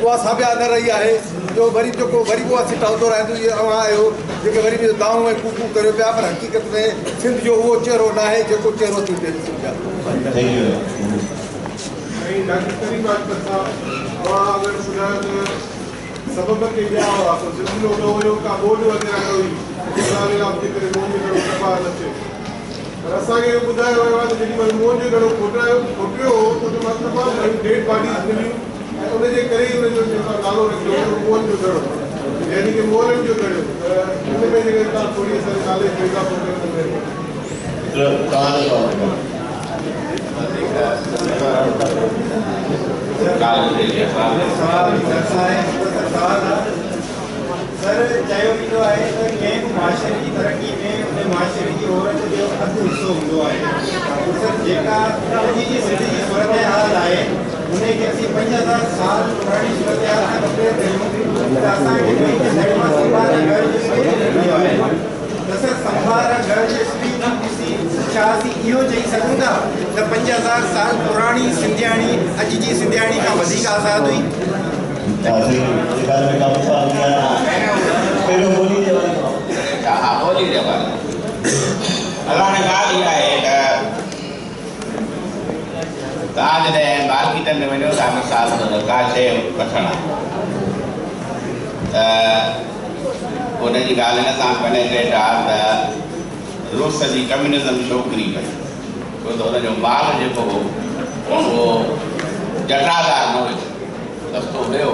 उहा साबिया न रही आहे जो वरी जेको वरी उहा सिटाउंदो रहंदो इहे अव्हां आहियो जेके वरी बि दाऊं ऐं कूकू करियो पिया पर हक़ीक़त में सिंध जो उहो चहिरो न आहे जेको चहिरो थी थिए सबब के ॿिया हुआ सिंधी लोग हुयो का बोर्ड वग़ैरह न हुई इस्लाम जे करे मोन जो घणो कबार न थिए पर असांखे ॿुधायो वियो आहे त जेॾीमहिल मोन जो घणो खोटियो हो त मतिलबु आहे डेड बॉडीज़ मिलियूं ऐं उनजे करे ई उनजो जेको नालो रखियो मोन जो घणो यानी कि मोननि जो घणो हुन में जेके तव्हां थोरी असांजे नाले जो इज़ाफ़ो सर चयो वेंदो आहे त कंहिं बि मुआशरे जी तरक़ी में उन मुआशरे जी औरत जो अधु हिसो हूंदो आहे सर जेका अॼु जी सिंध जी सूरत हाल आहे उनखे असीं 5,000 साल पुराणी सूरत हाल खां कंपेयर कयूं त असांखे त सर संभार घर जे स्पीच ॾिसी छा असीं इहो चई सघूं था त 5,000 साल पुराणी सिंधियाणी अॼु जी सिंधियाणी खां वधीक आज़ाद हुई तव्हां जॾहिं मार्केटनि में वञो था मिसाल का शइ वठणु त उनजी ॻाल्हि हिन सां पेनेट्रेट आहे त रूस जी कम्यूनिज़म छोकिरी पई छो त हुनजो माल जेको हो उहो जटादार न हुयो सस्तो हुयो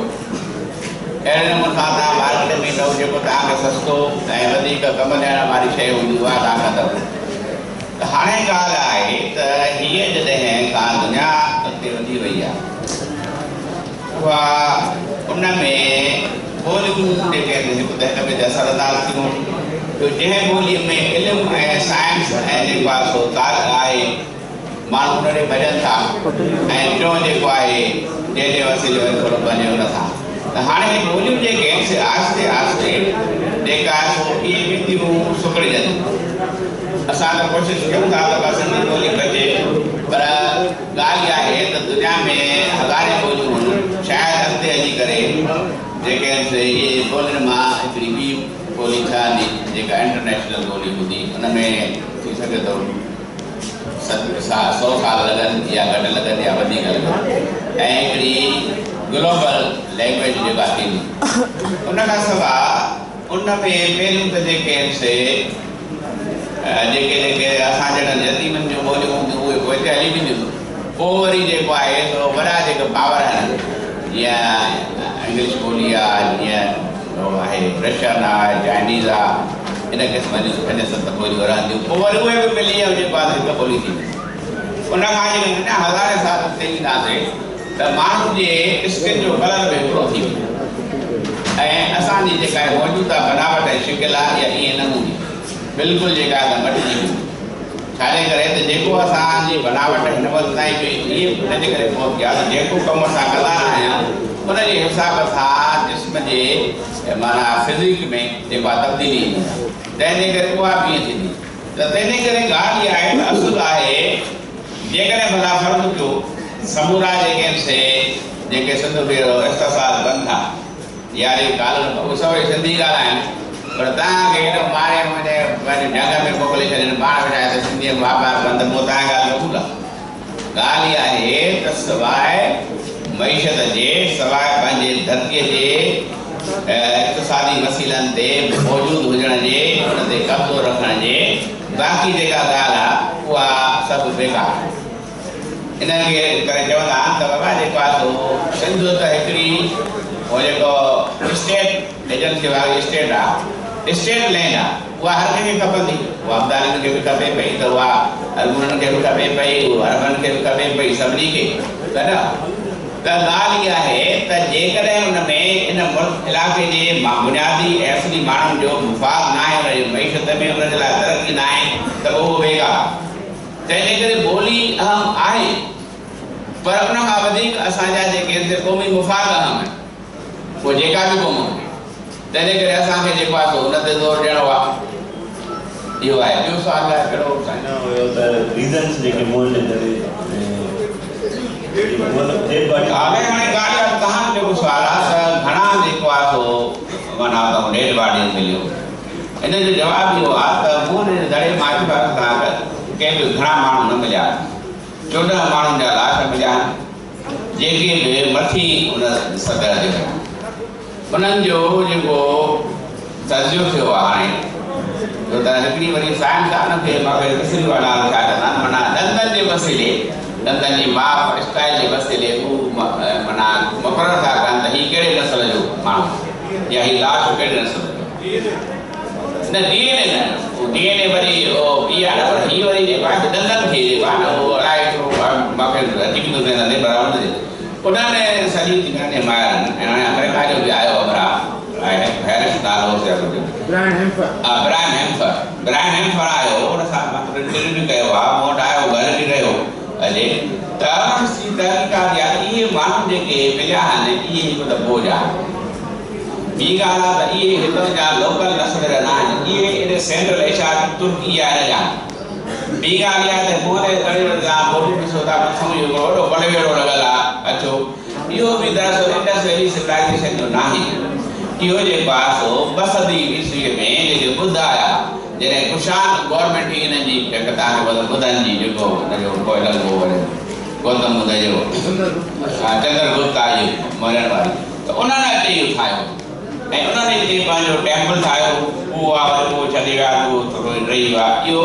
अहिड़े नमूने सां तव्हां मार्केट में ईंदव जेको तव्हांखे सस्तो ऐं वधीक कमु ॾियण वारी शइ हूंदी उहा तव्हां कंदव त हाणे ॻाल्हि आहे त हीअ जॾहिं का दुनिया अॻिते वधी वई आहे उहा उन में ॿोलियूं जेके हिकु त हिक ॿिए ते असरदार थियूं जंहिं ॿोलीअ में इल्मु ऐं साइंस ऐं जेको आहे सो आहे माण्हू उन ॾे भॼनि था ऐं टियों जेको आहे जंहिंजे वसीले थोरो वञे उन सां त हाणे ॿोलियूं जेके आहिनि आहिस्ते आहिस्ते जेका आहे सो इहे रीतियूं सुकड़िजनि असां त कोशिशि कयूं था त सिंधी ॿोली बचे पर ॻाल्हि इहा आहे त दुनिया में हज़ारे ॿोलियूं शायदि अॻिते जेका इंटरनेशनल ॿोली हूंदी उन में थी सघे थो 100 साल लॻनि या घटि लॻनि या वधीक लॻनि ऐं हिकिड़ी ग्लोबल लैंग्वेज जेका थींदी उन खां सवाइ उन में पहिरियों त जेके जेके असां जहिड़नि यतीमनि जूं ॿोलियूं हूंदियूं उहे पोइ हिते हली वेंदियूं पोइ वरी जेको आहे सो वॾा जेके पावर आहिनि जीअं इंग्लिश ॿोली आहे जीअं आहे रशियन आहे चाइनीज़ आहे इन क़िस्म जूं 5-7 ॿोलियूं रहंदियूं पोइ वरी उहे बि मिली जेको आहे हिकु ॿोली थी वेंदी उन खां जेके अञा हज़ारे साल अॻिते ईंदासीं त माण्हुनि जे स्किन जो कलर बि हिकिड़ो थी वेंदो ऐं असांजी जेका मौजूदा बनावट ऐं शिकिल आहे इहा ईअं न हूंदी बिल्कुलु जेका आहे मटिजी वेंदी छाजे करे त जेको असांजी बनावट हिन वक़्तु ताईं ईअं हिनजे करे पहुती आहे त जेको कमु असां कंदा आहियूं उनजे हिसाब सां जिस्म जे माना फिज़िक में जेको आहे तब्दीली ईंदी आहे तंहिंजे करे उहा बि ईअं थींदी त तंहिंजे करे ॻाल्हि इहा आहे त असुलु आहे जेकॾहिं भला फ़र्क़ु कयो समूरा जेके सिंध में इस्तिसाल कनि था यारी ॻाल्हि उहे सभई सिंधी ॻाल्हाइनि पर तव्हांखे हेॾो मारे वञे जंग में मोकिले छॾनि पाण वेठा त सिंधीअ में वापारु कनि त पोइ तव्हांजी ॻाल्हि क़बूल आहे ॻाल्हि इहा आहे त सवाइ मईशत जे सवाइ पंहिंजे धरतीअ जे इक़्तिसादी मसीलनि ते मौजूदु हुजण जे उन ते कब्ज़ो रखण जे बाक़ी जेका ॻाल्हि आहे उहा सभु बेकार इनखे करे चवंदा आहिनि त बाबा जेको आहे सो सिंध त हिकिड़ी उहो जेको स्टेट एजेंसी वारी स्टेट आहे स्टेट लैंड आहे उहा हर कंहिंखे खपंदी उहा अब्दालनि खे बि खपे पई त उहा अरगुननि खे बि खपे पई उहा अरबनि खे बि खपे पई सभिनी खे त न त ॻाल्हि इहा आहे त जेकॾहिं हुन में इन इलाइक़े जे बुनियादी ऐं असली माण्हुनि जो मुफ़ाद न आहे हुनजी मईशत में हुन जे लाइ तरक़ी न आहे त उहो बेकार तंहिंजे करे ॿोली अहम आहे पर उन खां वधीक असांजा जेके क़ौमी मुफ़ाद अहम आहिनि पोइ जेका बि क़ौम हुजे तंहिंजे करे असांखे जेको आहे सो उन ते ज़ोर ॾियणो आहे इहो आहे ॿियो सुवाल आहे कहिड़ो हुयो त रीज़न्स जेके मोहल्ले हाणे ॻाल्हि तव्हां जेको सुवाल आहे त घणा जेको आहे सो माना डेड बॉडीज़ मिलियूं हिन जो जवाबु इहो आहे त मूं हुन दड़े मारिफत सां कंहिं बि घणा माण्हू न मिलिया 14 माण्हुनि जा लाश मिलिया आहिनि जेके बि मथी उन सदर जे उन्हनि जो जेको तज़ियो थियो आहे हाणे छो त हिकिड़ी वरी साइंस आहे न खे मूंखे मिस्री वारा छा कंदा माना दंदनि जे मसइले दंदनि जी माप स्टाइल जे मसइले माना मुक़ररु था कनि त हीउ कहिड़े नस्ल जो माण्हू या हीउ लाश कहिड़े नस्ल जो न DNA न DNA वरी ॿी आहे न पर हीअ वरी जेको आहे दंदनि खे जेको आहे न उहो अलाए मूंखे अची वेंदो वेंदा बराबरि उन्हनि सॼी दुनिया माहिर आहिनि ऐं हाणे अमेरिका जो बि आयो आहे हैरिस नालो ब्रायन हेम्फर आयो उन सां इंटरव्यू बि कयो आहे मूं वटि आयो घर बि रहियो अॼु त तहक़ीक़ात इहे माण्हू जेके मिलिया आहिनि इहे हिकु त बोझ आहे ॿी ॻाल्हि आहे त इहे हितां जा लोकल नस्ल न आहिनि इहे एॾे सेंट्रल एशिया तुर्की आहे हिन जा ॿी ॻाल्हि इहा त मोरे तड़े जा ॿोलियूं ॾिसो था मथां इहो वॾो पलवेड़ो लॻल आहे अचो इहो बि दरअसल इंडस वैली सिविलाइज़ेशन जो न आहे इहो जेको आहे सो 2 सदी ईस्वीअ में जेके बुद्ध आया जॾहिं कुशान गवर्नमेंट ई हिननि जी तव्हांखे बुद्धनि जी जेको हुनजो कोई लॻो वञे गौतम बुद्ध जो चंद्रगुप्त आहे मरण वारी त उन्हनि हिते इहो ठाहियो ऐं उन्हनि हिते पंहिंजो टेम्पल ठाहियो उहो आहे वरी पोइ छॾे विया उहो थोरो रही विया इहो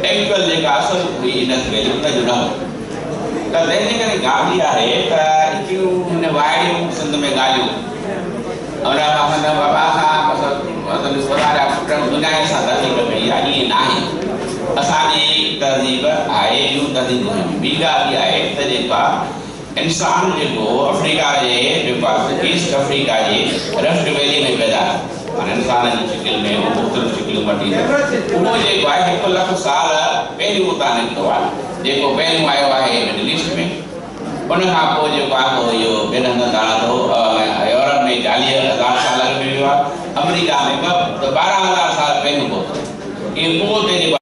एक्चुअल जेका असुल हुई इंडस वैली उनजो न हो त तंहिंजे करे ॻाल्हि इहा आहे त हिकिड़ियूं हिन वाइड़ियूं सिंध में ॻाल्हियूं बाबा खां दुनिया सां तहज़ीब कई आहे ईअं न आहे असांजी तहज़ीब आहे ॿियूं तहज़ीबूं आहिनि ॿी ॻाल्हि इहा आहे त जेका इंसान जेको अफ्रीका जे जेको आहे ईस्ट अफ्रीका जे रिफ्ट वैली में पैदा माना इंसान जी शिकिल में उहो मुख़्तलिफ़ शिकिलूं वठी उहो जेको आहे 1 लख साल पहिरियों उतां निकितो आहे जेको पहिरियों आयो आहे मिडल ईस्ट में उन खां पोइ जेको आहे इहो ॿिनि हंधि ताणंदो यूरोप में 40,000 साल अॻु में वियो आहे अमेरिका में 12,000 साल पहिरियों पहुतो इहो उहो ते जेको